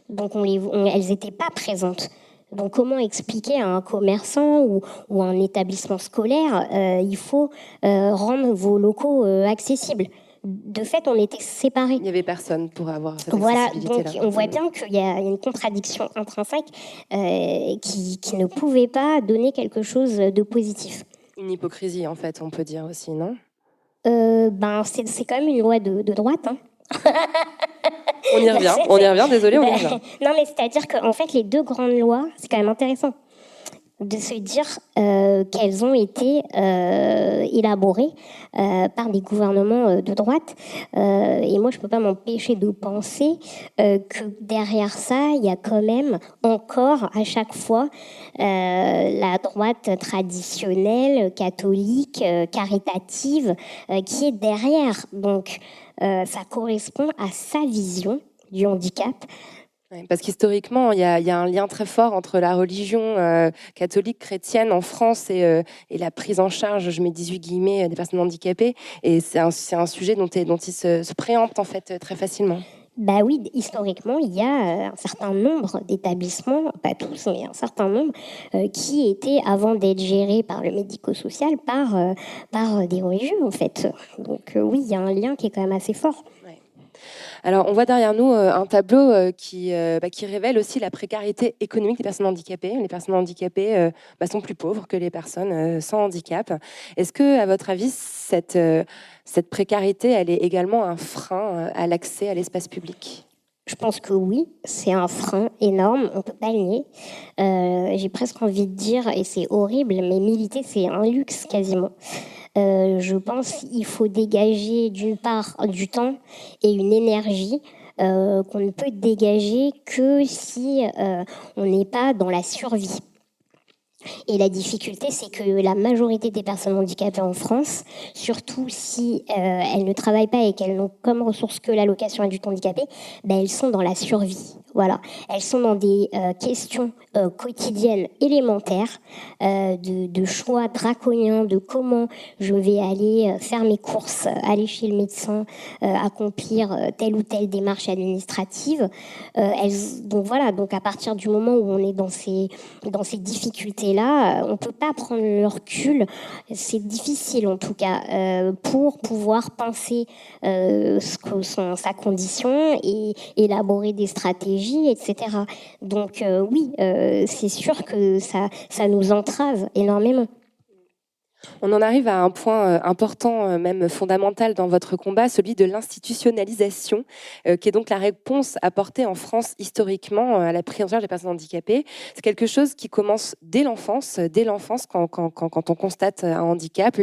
Donc elles n'étaient pas présentes. Donc comment expliquer à un commerçant ou à un établissement scolaire, il faut rendre vos locaux accessibles. De fait, on était séparés. Il n'y avait personne pour avoir cette accessibilité-là. accessibilité-là. Donc on voit bien qu'il y a une contradiction intrinsèque qui ne pouvait pas donner quelque chose de positif. Une hypocrisie, en fait, on peut dire aussi, non ? C'est quand même une loi de droite, hein. On y revient, désolé, on y revient. Non, mais c'est-à-dire qu'en fait, les 2 grandes lois, c'est quand même intéressant de se dire qu'elles ont été élaborées par des gouvernements de droite. Et moi, je ne peux pas m'empêcher de penser que derrière ça, il y a quand même encore, à chaque fois, la droite traditionnelle, catholique, caritative, qui est derrière. Donc, ça correspond à sa vision du handicap. Parce qu'historiquement, il y a un lien très fort entre la religion catholique chrétienne en France et la prise en charge, je mets 18 guillemets, des personnes handicapées. Et c'est un sujet dont il se préempte en fait très facilement. Oui, historiquement, il y a un certain nombre d'établissements, pas tous, mais un certain nombre, qui étaient, avant d'être gérés par le médico-social, par des religieux, en fait. Donc oui, il y a un lien qui est quand même assez fort. Ouais. Alors, on voit derrière nous un tableau qui révèle aussi la précarité économique des personnes handicapées. Les personnes handicapées sont plus pauvres que les personnes sans handicap. Est-ce que, à votre avis, cette précarité, elle est également un frein à l'accès à l'espace public ? Je pense que oui, c'est un frein énorme, on ne peut pas le nier. J'ai presque envie de dire, et c'est horrible, mais militer, c'est un luxe quasiment. Je pense qu'il faut dégager d'une part du temps et une énergie qu'on ne peut dégager que si on n'est pas dans la survie. Et la difficulté, c'est que la majorité des personnes handicapées en France, surtout si elles ne travaillent pas et qu'elles n'ont comme ressource que l'allocation adulte handicapé, elles sont dans la survie. Voilà, elles sont dans des questions quotidiennes élémentaires, de choix draconiens, de comment je vais aller faire mes courses, aller chez le médecin, accomplir telle ou telle démarche administrative. Donc à partir du moment où on est dans ces difficultés-là, on ne peut pas prendre le recul. C'est difficile en tout cas pour pouvoir penser sa condition et élaborer des stratégies, etc. Donc oui, c'est sûr que ça nous entrave énormément. On en arrive à un point important, même fondamental dans votre combat, celui de l'institutionnalisation, qui est donc la réponse apportée en France historiquement à la prise en charge des personnes handicapées. C'est quelque chose qui commence dès l'enfance quand on constate un handicap,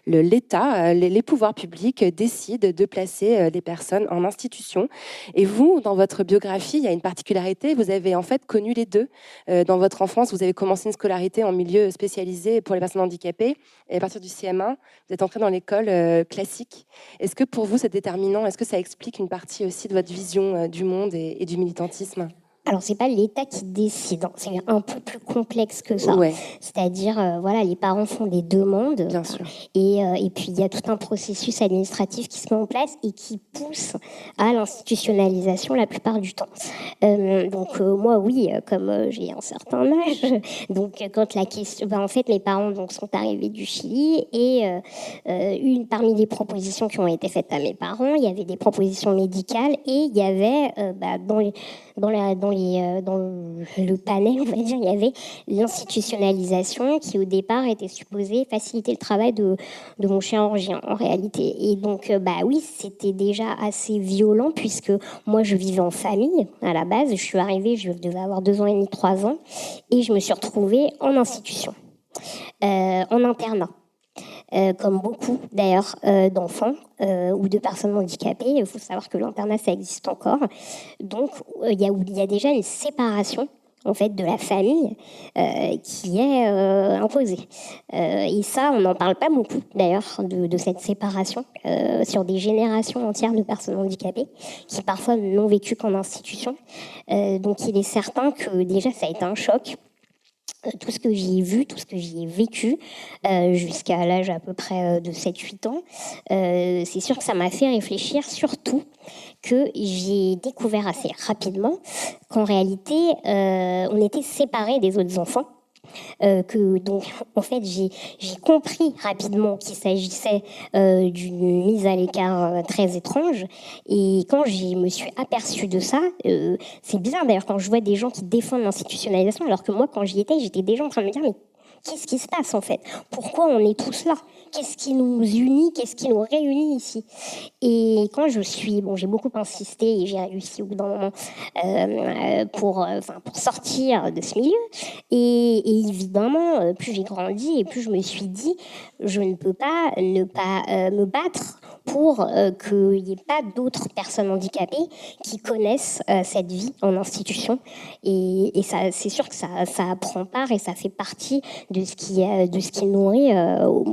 l'État, les pouvoirs publics décident de placer les personnes en institution. Et vous, dans votre biographie, il y a une particularité, vous avez en fait connu les deux. Dans votre enfance, vous avez commencé une scolarité en milieu spécialisé pour les personnes handicapées. Et à partir du CM1, vous êtes entré dans l'école classique. Est-ce que pour vous, c'est déterminant? Est-ce que ça explique une partie aussi de votre vision du monde et du militantisme? Alors, c'est pas l'État qui décide, c'est un peu plus complexe que ça. Ouais. C'est-à-dire, les parents font des demandes. Bien sûr. Et puis, il y a tout un processus administratif qui se met en place et qui pousse à l'institutionnalisation la plupart du temps. Donc, moi, oui, comme j'ai un certain âge, donc quand la question... en fait, mes parents sont arrivés du Chili et parmi les propositions qui ont été faites à mes parents, il y avait des propositions médicales et il y avait dans le panel, on va dire, il y avait l'institutionnalisation qui, au départ, était supposée faciliter le travail de mon chirurgien, en réalité. Et donc, oui, c'était déjà assez violent, puisque moi, je vivais en famille, à la base. Je suis arrivée, je devais avoir 2 ans et demi, 3 ans, et je me suis retrouvée en institution, en internat. Comme beaucoup d'ailleurs d'enfants ou de personnes handicapées. Il faut savoir que l'internat, ça existe encore. Donc, il y a déjà une séparation en fait, de la famille qui est imposée. Et ça, on n'en parle pas beaucoup, d'ailleurs, de cette séparation sur des générations entières de personnes handicapées qui, parfois, n'ont vécu qu'en institution. Donc, il est certain que, déjà, ça a été un choc. Tout ce que j'y ai vu, tout ce que j'y ai vécu, jusqu'à l'âge à peu près de 7-8 ans, c'est sûr que ça m'a fait réfléchir, surtout que j'ai découvert assez rapidement qu'en réalité, on était séparés des autres enfants. Donc, en fait, j'ai compris rapidement qu'il s'agissait d'une mise à l'écart très étrange. Et quand je me suis aperçue de ça, c'est bizarre d'ailleurs quand je vois des gens qui défendent l'institutionnalisation, alors que moi, quand j'y étais, j'étais déjà en train de me dire, mais qu'est-ce qui se passe en fait? Pourquoi on est tous là? Qu'est-ce qui nous unit? Qu'est-ce qui nous réunit ici? Et quand j'ai beaucoup insisté et j'ai réussi au bout d'un moment pour sortir de ce milieu. Et évidemment, plus j'ai grandi et plus je me suis dit, je ne peux pas ne pas me battre pour qu'il n'y ait pas d'autres personnes handicapées qui connaissent cette vie en institution. Et ça, c'est sûr que ça prend part et ça fait partie de ce qui nourrit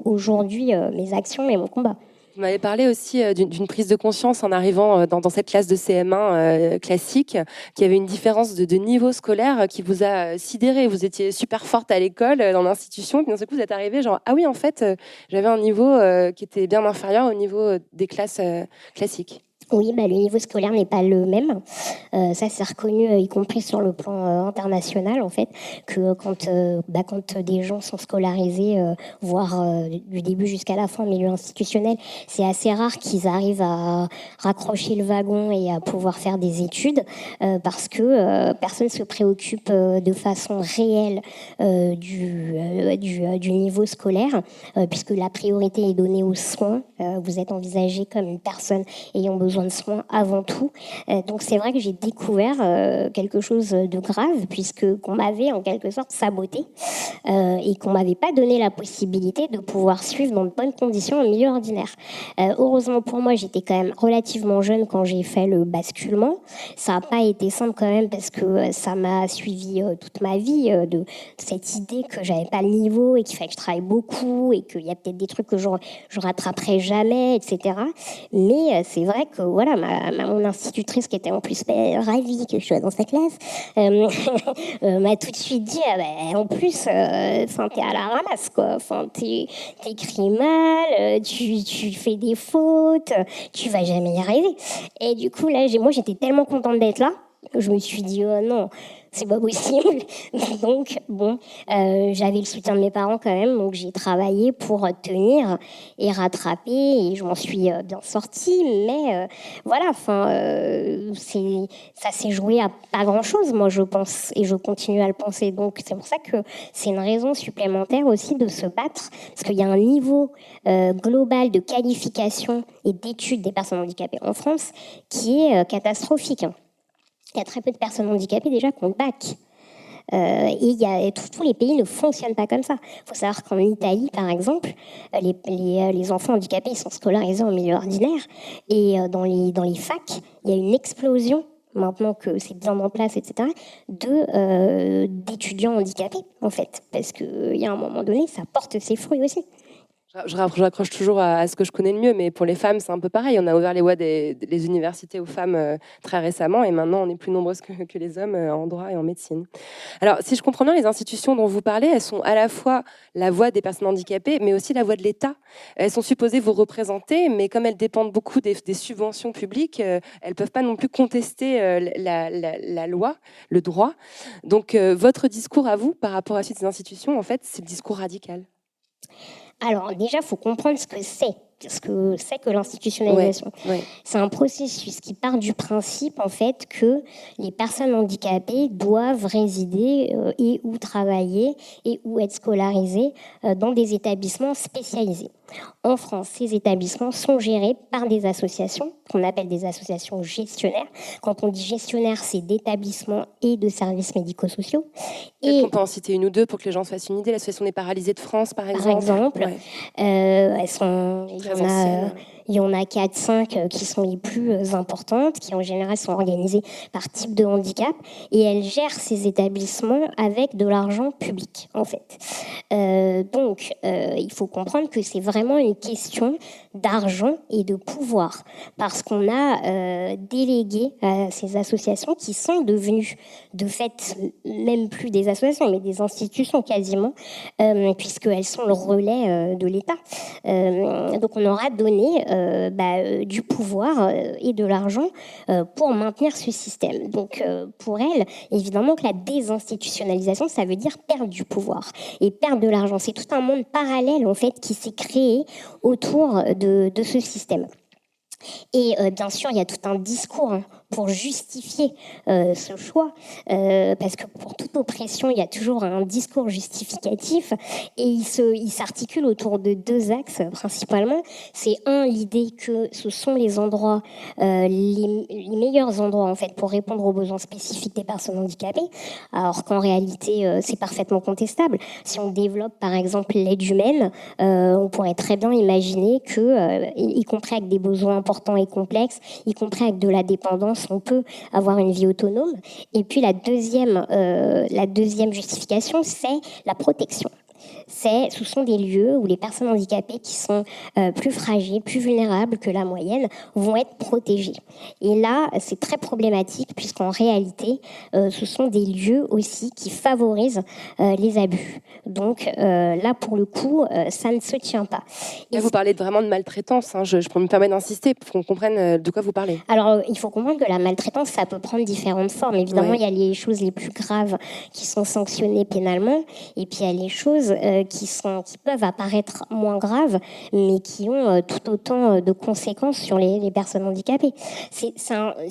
aujourd'hui mes actions et mon combat. Vous m'avez parlé aussi d'une prise de conscience en arrivant dans cette classe de CM1 classique, qu'il y avait une différence de niveau scolaire qui vous a sidéré. Vous étiez super forte à l'école, dans l'institution, puis d'un seul coup vous êtes arrivée genre « Ah oui, en fait, j'avais un niveau qui était bien inférieur au niveau des classes classiques ». Oui, le niveau scolaire n'est pas le même. Ça, c'est reconnu, y compris sur le plan international, en fait, que quand des gens sont scolarisés, voire du début jusqu'à la fin en milieu institutionnel, c'est assez rare qu'ils arrivent à raccrocher le wagon et à pouvoir faire des études, parce que personne ne se préoccupe de façon réelle du niveau scolaire, puisque la priorité est donnée aux soins. Vous êtes envisagé comme une personne ayant besoin besoin de soins avant tout. Donc c'est vrai que j'ai découvert quelque chose de grave, puisque qu'on m'avait en quelque sorte saboté et qu'on m'avait pas donné la possibilité de pouvoir suivre dans de bonnes conditions un milieu ordinaire. Heureusement pour moi, j'étais quand même relativement jeune quand j'ai fait le basculement. Ça n'a pas été simple quand même, parce que ça m'a suivi toute ma vie, de cette idée que j'avais pas le niveau et qu'il fallait que je travaille beaucoup et qu'il y a peut-être des trucs que je rattraperai jamais, etc. Mais c'est vrai que voilà, mon institutrice, qui était en plus ravie que je sois dans sa classe, m'a tout de suite dit en plus, t'es à la ramasse, quoi. T'écris mal, tu fais des fautes, tu vas jamais y arriver. Et du coup, là, moi, j'étais tellement contente d'être là, je me suis dit, oh non, c'est pas possible. Donc, bon, j'avais le soutien de mes parents quand même, donc j'ai travaillé pour tenir et rattraper, et je m'en suis bien sortie. Mais voilà, ça s'est joué à pas grand-chose, moi, je pense, et je continue à le penser. Donc, c'est pour ça que c'est une raison supplémentaire aussi de se battre, parce qu'il y a un niveau global de qualification et d'études des personnes handicapées en France qui est catastrophique. Il y a très peu de personnes handicapées déjà qui ont le bac. Et tous les pays ne fonctionnent pas comme ça. Il faut savoir qu'en Italie, par exemple, les enfants handicapés sont scolarisés en milieu ordinaire. Et dans les facs, il y a une explosion, maintenant que c'est bien en place, etc., d'étudiants handicapés, en fait. Parce qu'il y a un moment donné, ça porte ses fruits aussi. Je raccroche toujours à ce que je connais le mieux, mais pour les femmes, c'est un peu pareil. On a ouvert les voies des universités aux femmes très récemment, et maintenant, on est plus nombreuses que les hommes en droit et en médecine. Alors, si je comprends bien, les institutions dont vous parlez, elles sont à la fois la voix des personnes handicapées, mais aussi la voix de l'État. Elles sont supposées vous représenter, mais comme elles dépendent beaucoup des subventions publiques, elles ne peuvent pas non plus contester la loi, le droit. Donc, votre discours à vous, par rapport à ces institutions, en fait, c'est le discours radical. Alors déjà, il faut comprendre ce que c'est que l'institutionnalisation. Ouais. C'est un processus qui part du principe, en fait, que les personnes handicapées doivent résider et ou travailler et ou être scolarisées dans des établissements spécialisés. En France, ces établissements sont gérés par des associations qu'on appelle des associations gestionnaires. Quand on dit gestionnaire, c'est d'établissements et de services médico-sociaux. Peut-être qu'on peut en citer une ou deux pour que les gens se fassent une idée. L'Association des paralysés de France, par exemple. Par exemple, ouais. Il y en a 4-5 qui sont les plus importantes, qui en général sont organisées par type de handicap, et elles gèrent ces établissements avec de l'argent public, en fait. Donc, il faut comprendre que c'est vraiment une question d'argent et de pouvoir, parce qu'on a délégué à ces associations qui sont devenues, de fait, même plus des associations, mais des institutions quasiment, puisqu'elles sont le relais de l'État. Donc, on aura donné du pouvoir et de l'argent pour maintenir ce système. Donc, pour elles, évidemment que la désinstitutionnalisation, ça veut dire perdre du pouvoir et perdre de l'argent. C'est tout un monde parallèle, en fait, qui s'est créé autour de ce système. Et bien sûr, il y a tout un discours pour justifier ce choix, parce que pour toute oppression, il y a toujours un discours justificatif, et il s'articule autour de deux axes principalement. C'est l'idée que ce sont les endroits, les meilleurs endroits en fait pour répondre aux besoins spécifiques des personnes handicapées, alors qu'en réalité, c'est parfaitement contestable. Si on développe par exemple l'aide humaine, on pourrait très bien imaginer que, y compris avec des besoins importants et complexes, y compris avec de la dépendance, on peut avoir une vie autonome. Et puis la deuxième justification, c'est la protection. Ce sont des lieux où les personnes handicapées qui sont plus fragiles, plus vulnérables que la moyenne vont être protégées. Et là, c'est très problématique puisqu'en réalité, ce sont des lieux aussi qui favorisent les abus. Donc là, pour le coup, ça ne se tient pas. Là, vous parlez vraiment de maltraitance. Je peux me permettre d'insister pour qu'on comprenne de quoi vous parlez. Alors, il faut comprendre que la maltraitance, ça peut prendre différentes formes. Évidemment, il y a les choses les plus graves qui sont sanctionnées pénalement. Et puis, il y a les choses choses qui peuvent apparaître moins graves, mais qui ont tout autant de conséquences sur les personnes handicapées. C'est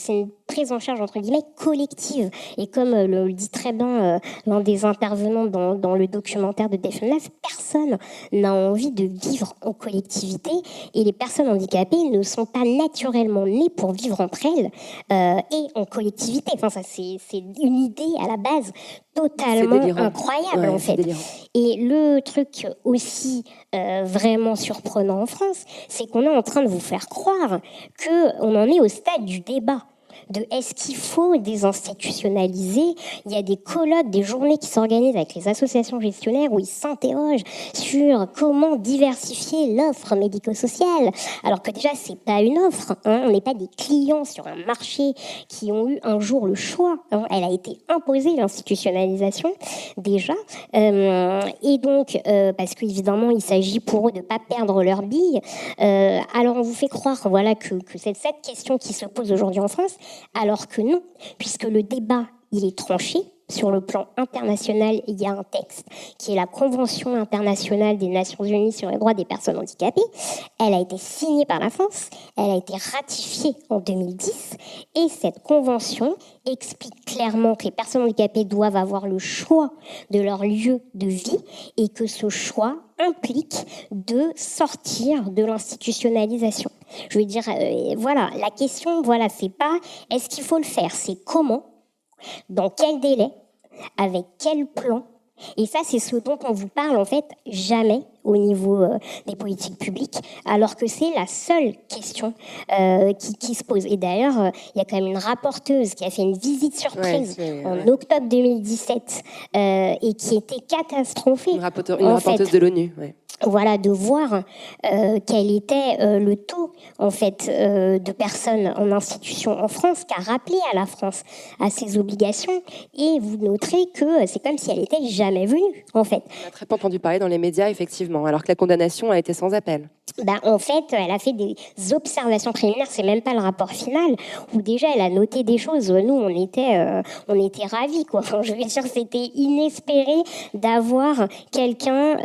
une prise en charge, entre guillemets, collective. Et comme le dit très bien l'un des intervenants dans le documentaire de Dave Life, personne n'a envie de vivre en collectivité, et les personnes handicapées ne sont pas naturellement nées pour vivre entre elles et en collectivité. Enfin, ça, c'est une idée à la base totalement incroyable, en fait. Et le truc aussi vraiment surprenant en France, c'est qu'on est en train de vous faire croire qu'on en est au stade du débat. De est-ce qu'il faut désinstitutionnaliser? Il y a des colloques, des journées qui s'organisent avec les associations gestionnaires où ils s'interrogent sur comment diversifier l'offre médico-sociale. Alors que déjà, c'est pas une offre, hein. On n'est pas des clients sur un marché qui ont eu un jour le choix, hein. Elle a été imposée, l'institutionnalisation, déjà. Et donc, parce qu'évidemment, il s'agit pour eux de ne pas perdre leur bille. Alors, on vous fait croire, voilà, que c'est cette question qui se pose aujourd'hui en France, alors que non, puisque le débat, il est tranché. Sur le plan international, il y a un texte qui est la Convention internationale des Nations Unies sur les droits des personnes handicapées. Elle a été signée par la France, elle a été ratifiée en 2010, et cette convention explique clairement que les personnes handicapées doivent avoir le choix de leur lieu de vie, et que ce choix implique de sortir de l'institutionnalisation. Je veux dire, voilà, la question, voilà, c'est pas est-ce qu'il faut le faire, c'est comment, dans quel délai, avec quel plan. Et ça, c'est ce dont on vous parle, en fait, jamais au niveau des politiques publiques, alors que c'est la seule question qui se pose. Et d'ailleurs, il y a quand même une rapporteuse qui a fait une visite surprise en octobre 2017 et qui était catastrophée. Une rapporteuse de l'ONU, oui. Voilà, de voir quel était le taux, en fait, de personnes en institution en France, qu'a rappelé à la France à ses obligations. Et vous noterez que c'est comme si elle était jamais venue, en fait. On a très peu entendu parler dans les médias, effectivement, alors que la condamnation a été sans appel. En fait, elle a fait des observations préliminaires, c'est même pas le rapport final, où déjà elle a noté des choses. Nous, on était ravis, quoi. Enfin, je veux dire, c'était inespéré d'avoir quelqu'un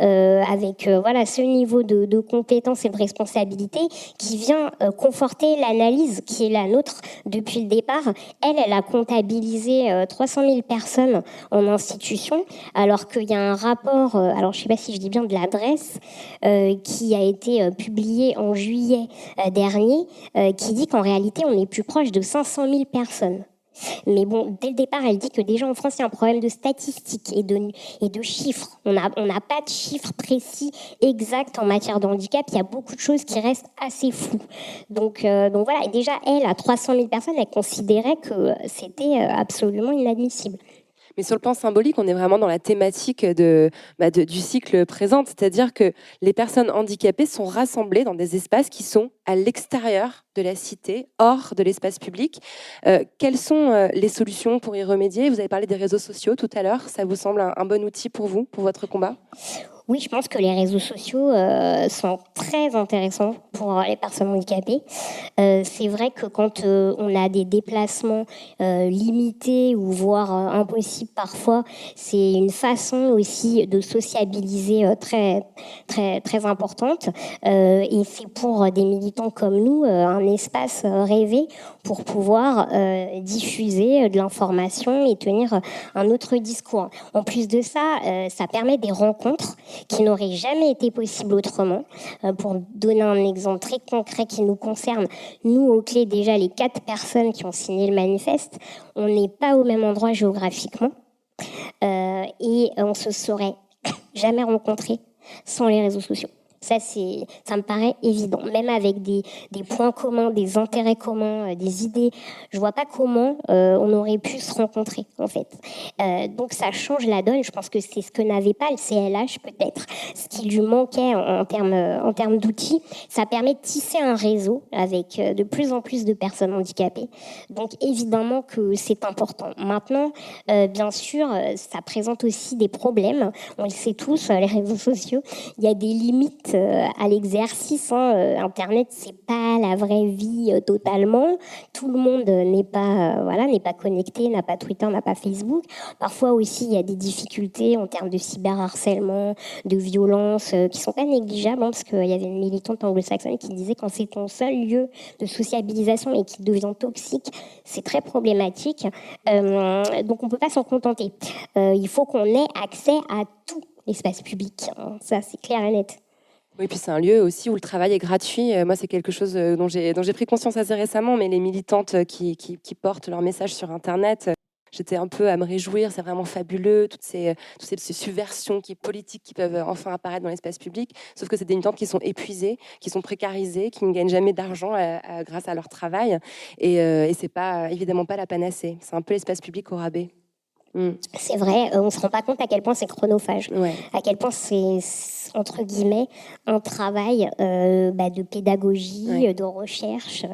avec voilà, ce niveau de compétence et de responsabilité qui vient conforter l'analyse qui est la nôtre depuis le départ. Elle a comptabilisé 300 000 personnes en institution, alors qu'il y a un rapport, alors je sais pas si je dis bien de l'adresse, qui a été publié en juillet dernier, qui dit qu'en réalité, on est plus proche de 500 000 personnes. Mais bon, dès le départ, elle dit que déjà en France, il y a un problème de statistiques et de chiffres. On n'a pas de chiffres précis, exacts en matière de handicap. Il y a beaucoup de choses qui restent assez floues. Donc voilà, et déjà, elle, à 300 000 personnes, elle considérait que c'était absolument inadmissible. Mais sur le plan symbolique, on est vraiment dans la thématique du cycle présent, c'est-à-dire que les personnes handicapées sont rassemblées dans des espaces qui sont à l'extérieur de la cité, hors de l'espace public. Quelles sont les solutions pour y remédier? Vous avez parlé des réseaux sociaux tout à l'heure. Ça vous semble un bon outil pour vous, pour votre combat? Oui, je pense que les réseaux sociaux sont très intéressants pour les personnes handicapées. C'est vrai que quand on a des déplacements limités ou voire impossibles parfois, c'est une façon aussi de sociabiliser très, très, très importante. Et c'est pour des militants comme nous un espace rêvé pour pouvoir diffuser de l'information et tenir un autre discours. En plus de ça, ça permet des rencontres qui n'aurait jamais été possible autrement. Pour donner un exemple très concret qui nous concerne, nous, aux clés, déjà, les 4 personnes qui ont signé le manifeste, on n'est pas au même endroit géographiquement et on se serait jamais rencontrés sans les réseaux sociaux. Ça me paraît évident. Même avec des points communs, des intérêts communs, des idées, je vois pas comment on aurait pu se rencontrer, en fait. Donc ça change la donne. Je pense que c'est ce que n'avait pas le CLH, peut-être, ce qui lui manquait en termes d'outils. Ça permet de tisser un réseau avec de plus en plus de personnes handicapées. Donc évidemment que c'est important. Maintenant, bien sûr, ça présente aussi des problèmes. On le sait tous, les réseaux sociaux. Il y a des limites invite à l'exercice. Internet, c'est pas la vraie vie totalement. Tout le monde n'est pas connecté, n'a pas Twitter, n'a pas Facebook. Parfois aussi, il y a des difficultés en termes de cyberharcèlement, de violence, qui sont pas négligeables, parce qu'il y avait une militante anglo-saxonne qui disait quand c'est ton seul lieu de sociabilisation et qui devient toxique, c'est très problématique. Donc on peut pas s'en contenter. Il faut qu'on ait accès à tout l'espace public. Ça, c'est clair et net. Oui, puis c'est un lieu aussi où le travail est gratuit. Moi, c'est quelque chose dont j'ai pris conscience assez récemment, mais les militantes qui portent leur message sur Internet, j'étais un peu à me réjouir, c'est vraiment fabuleux, toutes ces subversions politiques qui peuvent enfin apparaître dans l'espace public, sauf que c'est des militantes qui sont épuisées, qui sont précarisées, qui ne gagnent jamais d'argent grâce à leur travail, et c'est pas, évidemment pas la panacée. C'est un peu l'espace public au rabais. C'est vrai, on ne se rend pas compte à quel point c'est chronophage, Ouais. à quel point c'est, entre guillemets, un travail de pédagogie, de recherche.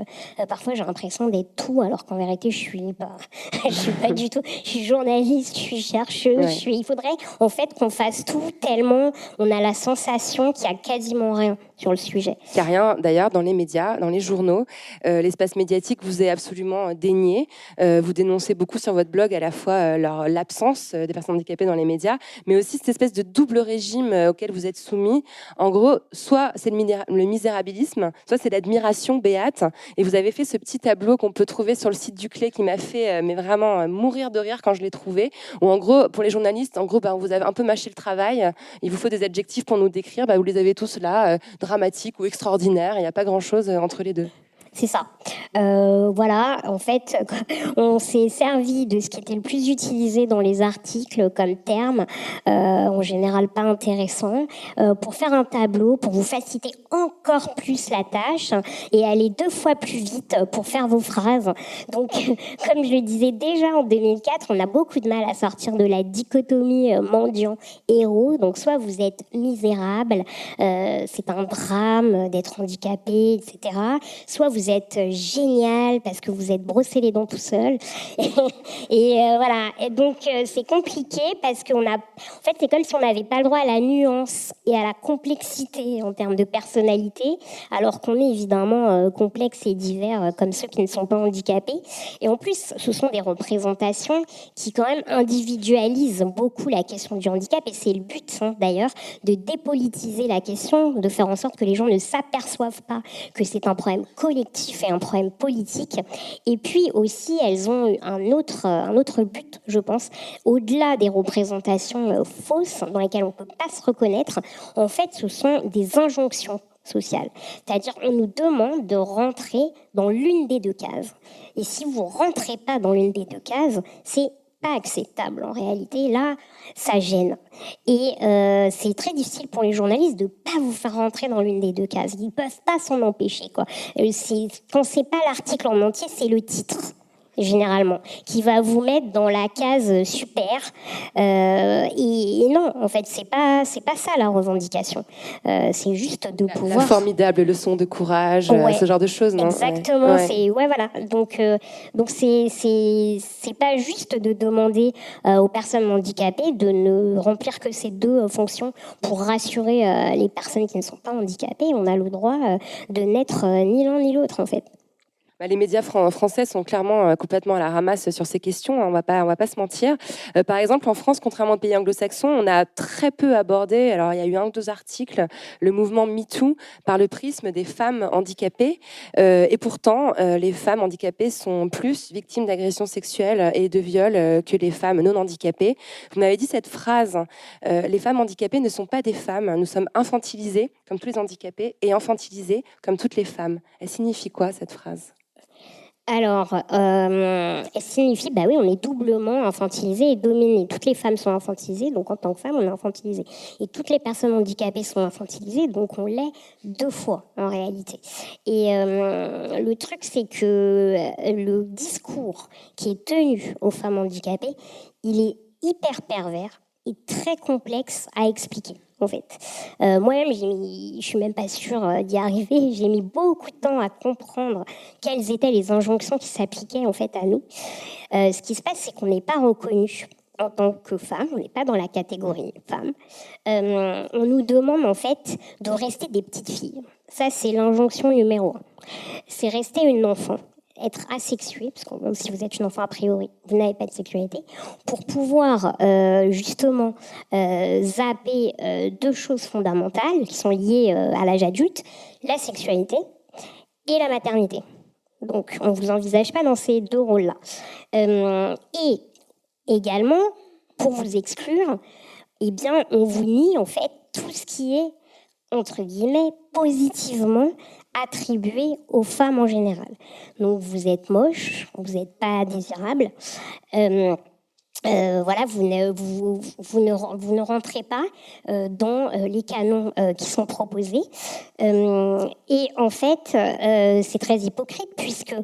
Parfois, j'ai l'impression d'être tout, alors qu'en vérité, je suis pas du tout. Je suis journaliste, je suis chercheuse. Il faudrait, en fait, qu'on fasse tout tellement on a la sensation qu'il y a quasiment rien sur le sujet. Il n'y a rien, d'ailleurs, dans les médias, dans les journaux. L'espace médiatique vous est absolument dénié. Vous dénoncez beaucoup sur votre blog à la fois l'absence des personnes handicapées dans les médias, mais aussi cette espèce de double régime auquel vous êtes soumis. En gros, soit c'est le misérabilisme, soit c'est l'admiration béate. Et vous avez fait ce petit tableau qu'on peut trouver sur le site du Clé qui m'a fait mais vraiment mourir de rire quand je l'ai trouvé. Où en gros, pour les journalistes, vous avez un peu mâché le travail. Il vous faut des adjectifs pour nous décrire. Vous les avez tous là, dramatique ou extraordinaire. Il n'y a pas grand-chose entre les deux. C'est ça. Voilà, en fait, on s'est servi de ce qui était le plus utilisé dans les articles comme terme, en général pas intéressant, pour faire un tableau, pour vous faciliter encore plus la tâche et aller 2 fois plus vite pour faire vos phrases. Donc, comme je le disais déjà en 2004, on a beaucoup de mal à sortir de la dichotomie mendiant-héros. Donc, soit vous êtes misérable, c'est un drame d'être handicapé, etc. Soit vous êtes génial parce que vous êtes brossé les dents tout seul. Voilà. Et donc, c'est compliqué parce en fait, c'est comme si on n'avait pas le droit à la nuance et à la complexité en termes de personnalité, alors qu'on est évidemment complexe et divers comme ceux qui ne sont pas handicapés. Et en plus, ce sont des représentations qui, quand même, individualisent beaucoup la question du handicap. Et c'est le but, d'ailleurs, de dépolitiser la question, de faire en sorte que les gens ne s'aperçoivent pas que c'est un problème collectif et un problème politique. Et puis aussi, elles ont un autre but, je pense, au-delà des représentations fausses dans lesquelles on ne peut pas se reconnaître. En fait, ce sont des injonctions sociales. C'est-à-dire, on nous demande de rentrer dans l'une des 2 cases. Et si vous ne rentrez pas dans l'une des 2 cases, c'est pas acceptable en réalité. Là, ça gêne. Et c'est très difficile pour les journalistes de pas vous faire rentrer dans l'une des 2 cases. Ils peuvent pas s'en empêcher, quoi. Quand c'est pas l'article en entier, c'est le titre. Généralement, qui va vous mettre dans la case super. Et non, en fait, c'est pas ça la revendication. C'est juste de pouvoir. La formidable leçon de courage, ce genre de choses, non? Exactement. Ouais. Voilà. Donc c'est pas juste de demander aux personnes handicapées de ne remplir que ces 2 fonctions pour rassurer les personnes qui ne sont pas handicapées. On a le droit de n'être ni l'un ni l'autre, en fait. Les médias français sont clairement complètement à la ramasse sur ces questions, on va pas se mentir. Par exemple, en France, contrairement aux pays anglo-saxons, on a très peu abordé, alors il y a eu 1 ou 2 articles, le mouvement MeToo par le prisme des femmes handicapées. Et pourtant, les femmes handicapées sont plus victimes d'agressions sexuelles et de viols que les femmes non handicapées. Vous m'avez dit cette phrase, les femmes handicapées ne sont pas des femmes, nous sommes infantilisées comme tous les handicapés et infantilisées comme toutes les femmes. Elle signifie quoi cette phrase ? Alors, elle signifie, oui, on est doublement infantilisé et dominé. Toutes les femmes sont infantilisées, donc en tant que femme, on est infantilisé. Et toutes les personnes handicapées sont infantilisées, donc on l'est 2 fois en réalité. Et le truc, c'est que le discours qui est tenu aux femmes handicapées, il est hyper pervers et très complexe à expliquer. En fait, moi-même, je suis même pas sûre d'y arriver. J'ai mis beaucoup de temps à comprendre quelles étaient les injonctions qui s'appliquaient en fait à nous. Ce qui se passe, c'est qu'on n'est pas reconnu en tant que femme, on n'est pas dans la catégorie femme, on nous demande en fait de rester des petites filles. Ça, c'est l'injonction numéro 1. C'est rester une enfant, être asexuée, parce que même si vous êtes une enfant a priori, vous n'avez pas de sexualité, pour pouvoir justement zapper 2 choses fondamentales qui sont liées à l'âge adulte, la sexualité et la maternité. Donc, on ne vous envisage pas dans ces 2 rôles-là. Et également, pour vous exclure, eh bien, on vous nie en fait tout ce qui est, entre guillemets, positivement attribué aux femmes en général. Donc, vous êtes moche, vous n'êtes pas désirable. Voilà, vous ne rentrez pas dans les canons qui sont proposés. Et en fait, c'est très hypocrite puisque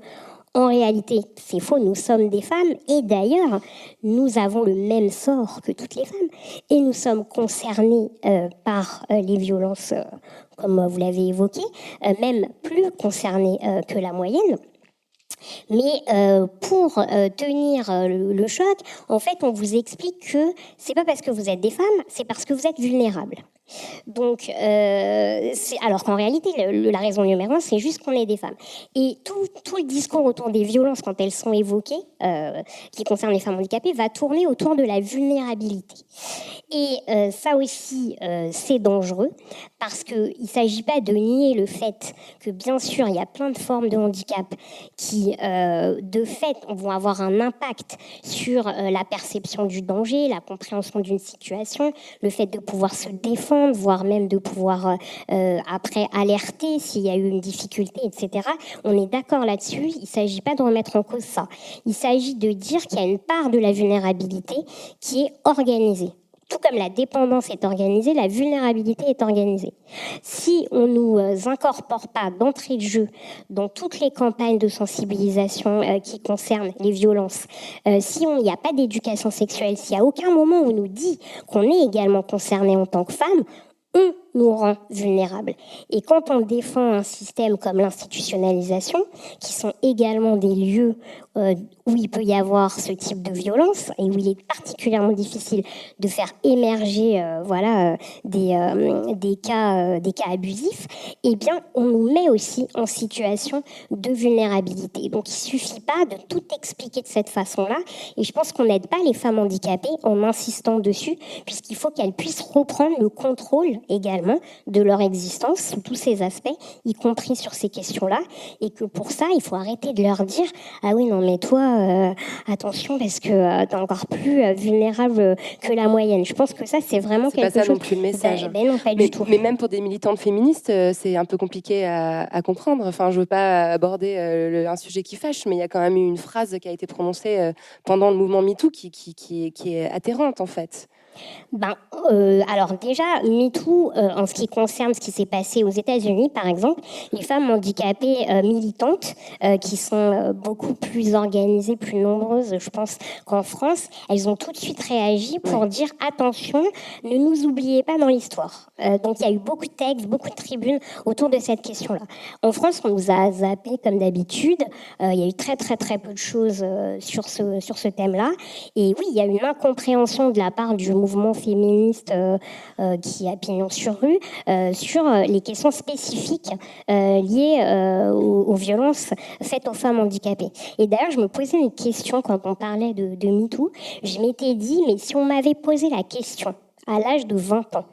en réalité, c'est faux, nous sommes des femmes et d'ailleurs, nous avons le même sort que toutes les femmes et nous sommes concernés par les violences, comme vous l'avez évoqué, même plus concernés que la moyenne. Mais pour tenir le choc, en fait, on vous explique que c'est pas parce que vous êtes des femmes, c'est parce que vous êtes vulnérables. Donc, alors qu'en réalité, la raison numéro 1, c'est juste qu'on est des femmes. Et tout le discours autour des violences, quand elles sont évoquées, qui concernent les femmes handicapées, va tourner autour de la vulnérabilité. Et ça aussi, c'est dangereux, parce qu'il ne s'agit pas de nier le fait que, bien sûr, il y a plein de formes de handicap qui, de fait, vont avoir un impact sur la perception du danger, la compréhension d'une situation, le fait de pouvoir se défendre, voire même de pouvoir après alerter s'il y a eu une difficulté, etc. On est d'accord là-dessus, il ne s'agit pas de remettre en cause ça. Il s'agit de dire qu'il y a une part de la vulnérabilité qui est organisée. Tout comme la dépendance est organisée, la vulnérabilité est organisée. Si on ne nous incorpore pas d'entrée de jeu dans toutes les campagnes de sensibilisation qui concernent les violences, si il n'y a pas d'éducation sexuelle, s'il n'y a aucun moment où on nous dit qu'on est également concerné en tant que femme, on nous rend vulnérables. Et quand on défend un système comme l'institutionnalisation, qui sont également des lieux où il peut y avoir ce type de violence et où il est particulièrement difficile de faire émerger des cas abusifs, eh bien, on nous met aussi en situation de vulnérabilité. Donc, il ne suffit pas de tout expliquer de cette façon-là. Et je pense qu'on n'aide pas les femmes handicapées en insistant dessus, puisqu'il faut qu'elles puissent reprendre le contrôle également de leur existence sous tous ces aspects, y compris sur ces questions-là. Et que pour ça, il faut arrêter de leur dire « Ah oui, non, mais toi, attention, parce que t'es encore plus vulnérable que la moyenne. » Je pense que ça, c'est vraiment quelque chose... C'est pas ça non plus le message. Non, pas du tout. Mais même pour des militantes féministes, c'est un peu compliqué à comprendre. Enfin, je veux pas aborder un sujet qui fâche, mais il y a quand même eu une phrase qui a été prononcée pendant le mouvement MeToo qui est atterrante, en fait. Alors déjà, MeToo, en ce qui concerne ce qui s'est passé aux États-Unis, par exemple, les femmes handicapées militantes, qui sont beaucoup plus organisées, plus nombreuses, je pense, qu'en France, elles ont tout de suite réagi pour dire « Attention, ne nous oubliez pas dans l'histoire ». Donc il y a eu beaucoup de textes, beaucoup de tribunes autour de cette question-là. En France, on nous a zappé comme d'habitude. Il y a eu très très très peu de choses sur ce thème-là. Et oui, il y a une incompréhension de la part du mouvement féministe qui a pignon sur rue sur les questions spécifiques liées aux violences faites aux femmes handicapées. Et d'ailleurs, je me posais une question quand on parlait de MeToo. Je m'étais dit, mais si on m'avait posé la question à l'âge de 20 ans,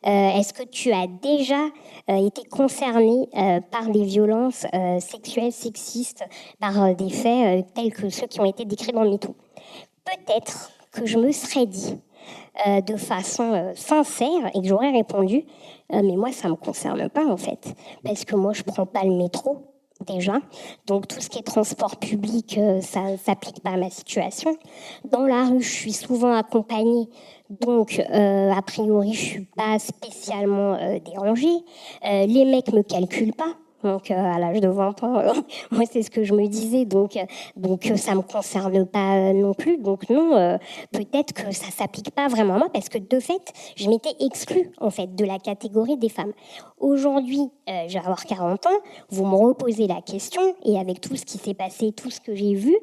est-ce que tu as déjà été concerné par des violences sexuelles, sexistes, par des faits tels que ceux qui ont été décrits dans MeToo? Peut-être que je me serais dit de façon sincère et que j'aurais répondu mais moi ça me concerne pas en fait, parce que moi je prends pas le métro déjà, donc tout ce qui est transport public ça s'applique pas à ma situation. Dans la rue je suis souvent accompagnée, donc a priori je suis pas spécialement dérangée, les mecs me calculent pas. Donc, à l'âge de 20 ans, moi, c'est ce que je me disais. Donc ça ne me concerne pas non plus. Donc, non, peut-être que ça ne s'applique pas vraiment à moi parce que, de fait, je m'étais exclue, en fait, de la catégorie des femmes. Aujourd'hui, je vais avoir 40 ans. Vous me reposez la question et avec tout ce qui s'est passé, tout ce que j'ai vu,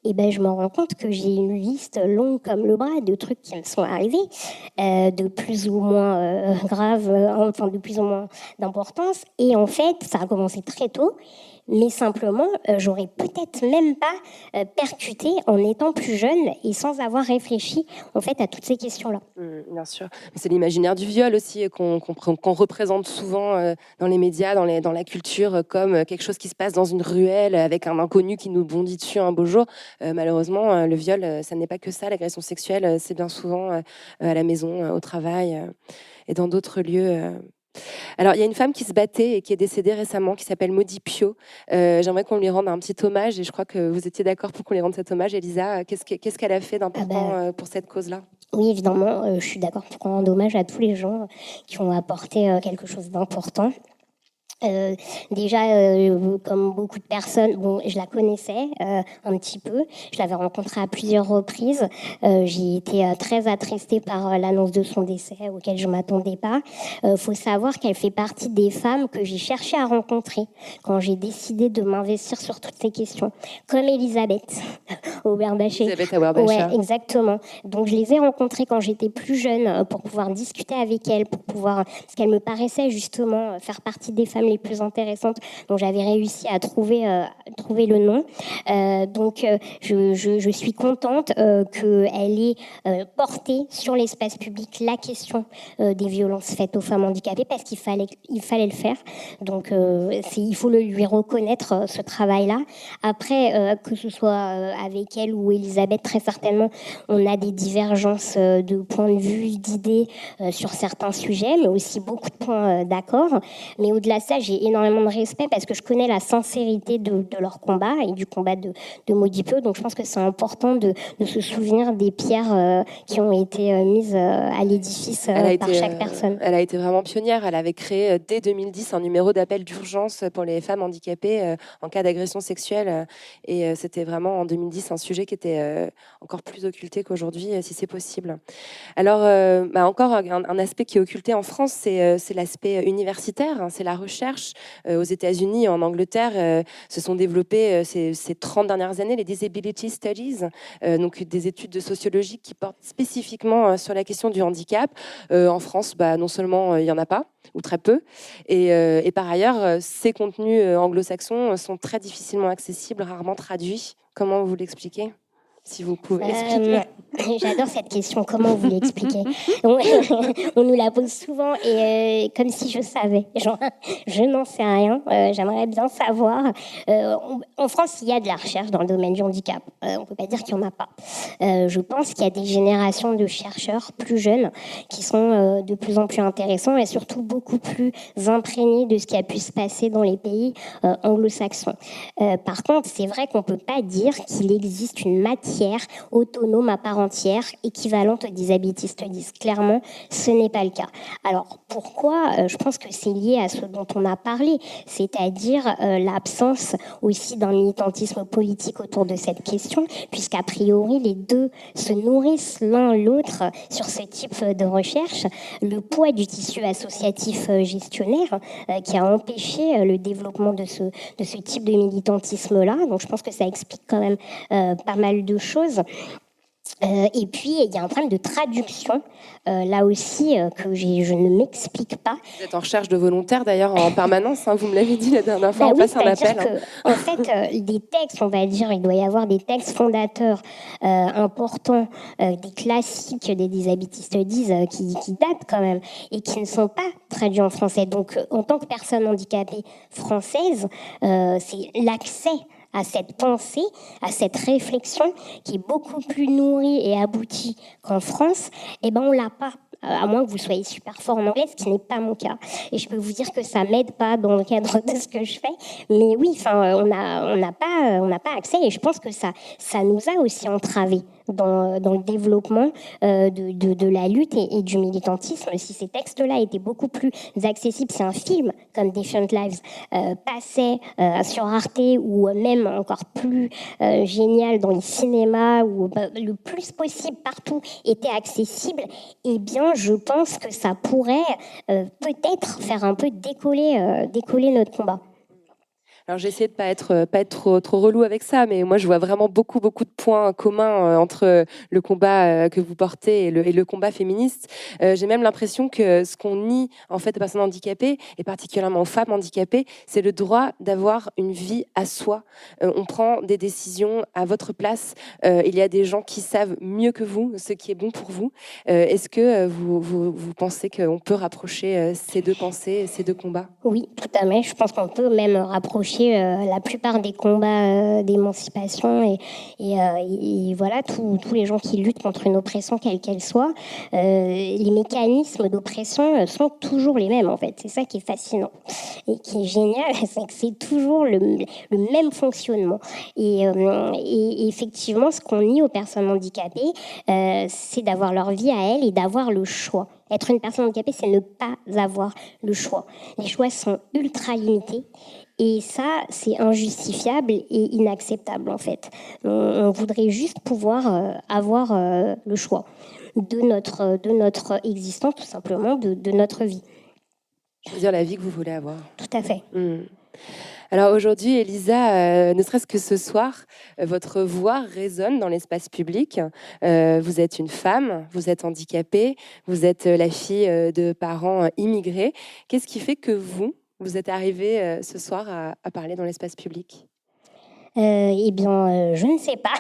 et ben je me rends compte que j'ai une liste longue comme le bras de trucs qui me sont arrivés, de plus ou moins graves, enfin de plus ou moins d'importance. Et en fait, ça a commencé très tôt. Mais simplement, j'aurais peut-être même pas percuté en étant plus jeune et sans avoir réfléchi en fait à toutes ces questions-là. Bien sûr. C'est l'imaginaire du viol aussi qu'on représente souvent dans les médias, dans la culture, comme quelque chose qui se passe dans une ruelle avec un inconnu qui nous bondit dessus un beau jour. Malheureusement, le viol, ça n'est pas que ça. L'agression sexuelle, c'est bien souvent à la maison, au travail et dans d'autres lieux. Alors, il y a une femme qui se battait et qui est décédée récemment, qui s'appelle Maudy Pio. J'aimerais qu'on lui rende un petit hommage, et je crois que vous étiez d'accord pour qu'on lui rende cet hommage. Elisa, qu'est-ce qu'elle a fait d'important pour cette cause-là ? Oui, évidemment, je suis d'accord pour qu'on rende hommage à tous les gens qui ont apporté quelque chose d'important. Déjà, comme beaucoup de personnes, bon, je la connaissais un petit peu. Je l'avais rencontrée à plusieurs reprises. J'ai été très attristée par l'annonce de son décès, auquel je ne m'attendais pas. Faut savoir qu'elle fait partie des femmes que j'ai cherché à rencontrer quand j'ai décidé de m'investir sur toutes ces questions, comme Elisabeth Auerbach. Elisabeth Auerbach. Ouais, exactement. Donc, je les ai rencontrées quand j'étais plus jeune pour pouvoir discuter avec elles, parce qu'elle me paraissait justement faire partie des femmes les plus intéressantes. Donc j'avais réussi à trouver le nom. Donc je suis contente qu'elle ait porté sur l'espace public la question des violences faites aux femmes handicapées, parce qu'il fallait le faire. Donc il faut lui reconnaître ce travail-là. Après, que ce soit avec elle ou Elisabeth, très certainement, on a des divergences de points de vue, d'idées sur certains sujets, mais aussi beaucoup de points d'accord. Mais au-delà de ça, j'ai énormément de respect parce que je connais la sincérité de leur combat et du combat de Maudy Pio. Donc je pense que c'est important de se souvenir des pierres qui ont été mises à l'édifice par chaque personne. Elle a été vraiment pionnière. Elle avait créé dès 2010 un numéro d'appel d'urgence pour les femmes handicapées en cas d'agression sexuelle. Et c'était vraiment en 2010 un sujet qui était encore plus occulté qu'aujourd'hui, si c'est possible. Alors, encore un aspect qui est occulté en France, c'est l'aspect universitaire, hein, c'est la recherche. Aux États-Unis, en Angleterre, se sont développées ces 30 dernières années les Disability Studies, donc des études de sociologie qui portent spécifiquement sur la question du handicap. En France, non seulement il n'y en a pas, ou très peu, et par ailleurs, ces contenus anglo-saxons sont très difficilement accessibles, rarement traduits. Comment vous l'expliquez ? Si vous pouvez expliquer. J'adore cette question. Comment vous l'expliquez ? On nous la pose souvent et comme si je savais. Genre, je n'en sais rien. J'aimerais bien savoir. En France, il y a de la recherche dans le domaine du handicap. On ne peut pas dire qu'il n'y en a pas. Je pense qu'il y a des générations de chercheurs plus jeunes qui sont de plus en plus intéressants et surtout beaucoup plus imprégnés de ce qui a pu se passer dans les pays anglo-saxons. Par contre, c'est vrai qu'on ne peut pas dire qu'il existe une matière autonome à part entière, équivalente aux Disability Studies. Clairement, ce n'est pas le cas. Alors, pourquoi ? Je pense que c'est lié à ce dont on a parlé, c'est-à-dire l'absence aussi d'un militantisme politique autour de cette question, puisqu'a priori, les deux se nourrissent l'un l'autre sur ce type de recherche. Le poids du tissu associatif gestionnaire qui a empêché le développement de ce type de militantisme-là. Donc, je pense que ça explique quand même pas mal de choses. Et puis, il y a un problème de traduction, là aussi, que je ne m'explique pas. Vous êtes en recherche de volontaires, d'ailleurs, en permanence. Hein, vous me l'avez dit la dernière fois, on passe un appel. En fait, des textes, on va dire, il doit y avoir des textes fondateurs importants, des classiques des Disability Studies qui datent quand même et qui ne sont pas traduits en français. Donc, en tant que personne handicapée française, c'est l'accès à cette pensée, à cette réflexion qui est beaucoup plus nourrie et aboutie qu'en France, on l'a pas. À moins que vous soyez super fort en anglais, ce qui n'est pas mon cas. Et je peux vous dire que ça m'aide pas dans le cadre de ce que je fais. Mais oui, on n'a pas accès. Et je pense que ça nous a aussi entravés dans le développement de la lutte et du militantisme. Si ces textes-là étaient beaucoup plus accessibles, si un film comme Defiant Lives passait sur Arte ou même encore plus génial dans les cinémas ou le plus possible partout était accessible, eh bien, je pense que ça pourrait peut-être faire un peu décoller notre combat. Alors j'ai essayé de pas être trop relou avec ça, mais moi je vois vraiment beaucoup de points communs entre le combat que vous portez et le combat féministe. J'ai même l'impression que ce qu'on nie en fait aux personnes handicapées et particulièrement aux femmes handicapées, c'est le droit d'avoir une vie à soi. On prend des décisions à votre place. Il y a des gens qui savent mieux que vous ce qui est bon pour vous. Est-ce que vous pensez qu'on peut rapprocher ces deux pensées, ces deux combats ? Oui, tout à fait. Je pense qu'on peut même rapprocher la plupart des combats d'émancipation et voilà, tous les gens qui luttent contre une oppression, quelle qu'elle soit. Les mécanismes d'oppression sont toujours les mêmes, en fait. C'est ça qui est fascinant et qui est génial, c'est que c'est toujours le même fonctionnement. Et effectivement, ce qu'on nie aux personnes handicapées, c'est d'avoir leur vie à elles et d'avoir le choix. Être une personne handicapée, c'est ne pas avoir le choix. Les choix sont ultra limités et ça, c'est injustifiable et inacceptable en fait. On voudrait juste pouvoir avoir le choix de notre existence, tout simplement, de notre vie. Choisir la vie que vous voulez avoir. Tout à fait. Alors aujourd'hui, Elisa, ne serait-ce que ce soir, votre voix résonne dans l'espace public. Vous êtes une femme, vous êtes handicapée, vous êtes la fille de parents immigrés. Qu'est-ce qui fait que vous êtes arrivée ce soir à parler dans l'espace public ? Eh bien, je ne sais pas.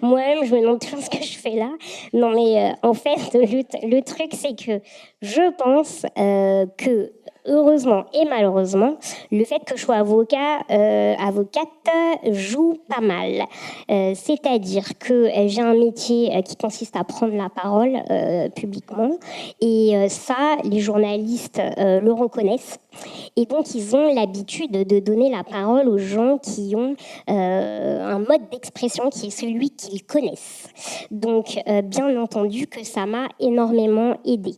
Moi-même, je me demande toujours ce que je fais là. Non, mais en fait, le truc, c'est que je pense que, heureusement et malheureusement, le fait que je sois avocate joue pas mal. C'est-à-dire que j'ai un métier qui consiste à prendre la parole publiquement. Et ça, les journalistes le reconnaissent. Et donc, ils ont l'habitude de donner la parole aux gens qui ont un mode d'expression qui est celui qu'ils connaissent. Donc, bien entendu que ça m'a énormément aidée.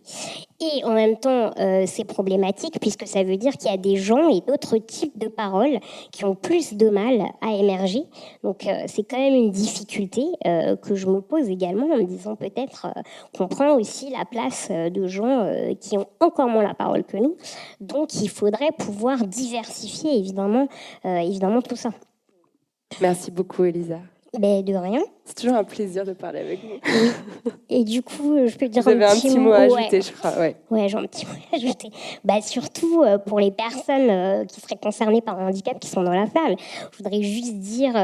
Et en même temps, c'est problématique puisque ça veut dire qu'il y a des gens et d'autres types de paroles qui ont plus de mal à émerger. Donc, c'est quand même une difficulté que je me pose également en me disant peut-être qu'on prend aussi la place de gens qui ont encore moins la parole que nous. Donc, il faudrait pouvoir diversifier évidemment tout ça. Merci beaucoup, Elisa. Ben, de rien. C'est toujours un plaisir de parler avec vous. Oui. Et du coup, je peux dire vous avez un petit mot à ajouter, je crois. Ouais, j'ai un petit mot à ajouter. Bah, surtout pour les personnes qui seraient concernées par un handicap qui sont dans la salle. Je voudrais juste dire,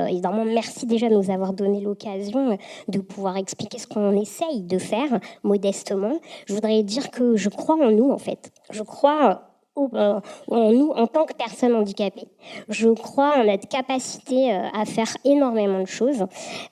évidemment, merci déjà de nous avoir donné l'occasion de pouvoir expliquer ce qu'on essaye de faire modestement. Je voudrais dire que je crois en nous, en fait. Je crois en nous en tant que personnes handicapées. Je crois en notre capacité à faire énormément de choses.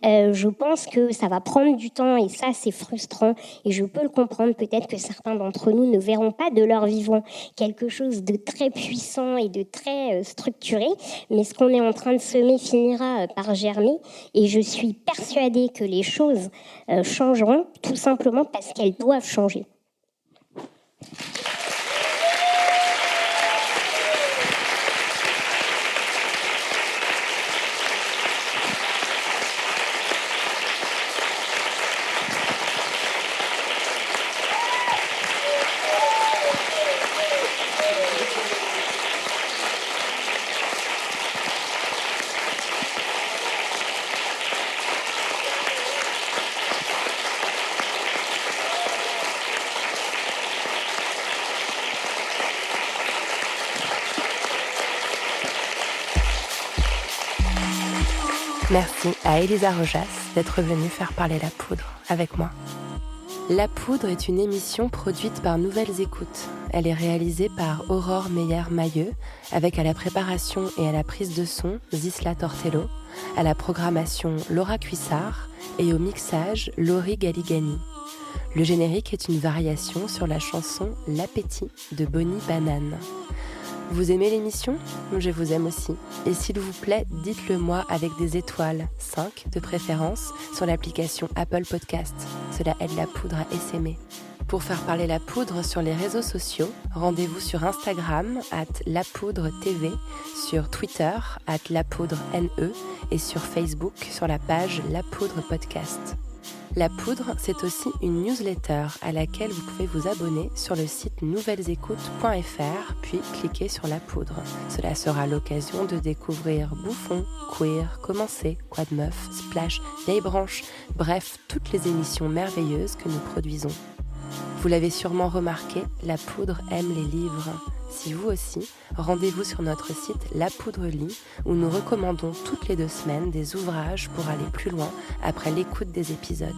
Je pense que ça va prendre du temps et ça, c'est frustrant. Et je peux le comprendre. Peut-être que certains d'entre nous ne verront pas de leur vivant quelque chose de très puissant et de très structuré. Mais ce qu'on est en train de semer finira par germer. Et je suis persuadée que les choses changeront tout simplement parce qu'elles doivent changer. Merci à Elisa Rojas d'être venue faire parler La Poudre avec moi. La Poudre est une émission produite par Nouvelles Écoutes. Elle est réalisée par Aurore Meyer-Mailleux, avec à la préparation et à la prise de son Zisla Tortello, à la programmation Laura Cuissard et au mixage Laurie Galigani. Le générique est une variation sur la chanson L'appétit de Bonnie Banane. Vous aimez l'émission ? Je vous aime aussi. Et s'il vous plaît, dites-le moi avec des étoiles, 5 de préférence, sur l'application Apple Podcast. Cela aide La Poudre à essaimer. Pour faire parler La Poudre sur les réseaux sociaux, rendez-vous sur Instagram @lapoudretv, sur Twitter @lapoudrene et sur Facebook sur la page La Poudre Podcast. La Poudre, c'est aussi une newsletter à laquelle vous pouvez vous abonner sur le site nouvellesécoutes.fr, puis cliquer sur La Poudre. Cela sera l'occasion de découvrir Bouffon, Queer, Commencer, Quoi de Meuf, Splash, Vieille Branche, bref, toutes les émissions merveilleuses que nous produisons. Vous l'avez sûrement remarqué, La Poudre aime les livres. Si vous aussi, rendez-vous sur notre site La Poudre Lit, où nous recommandons toutes les 2 semaines des ouvrages pour aller plus loin après l'écoute des épisodes.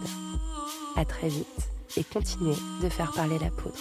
À très vite et continuez de faire parler la poudre.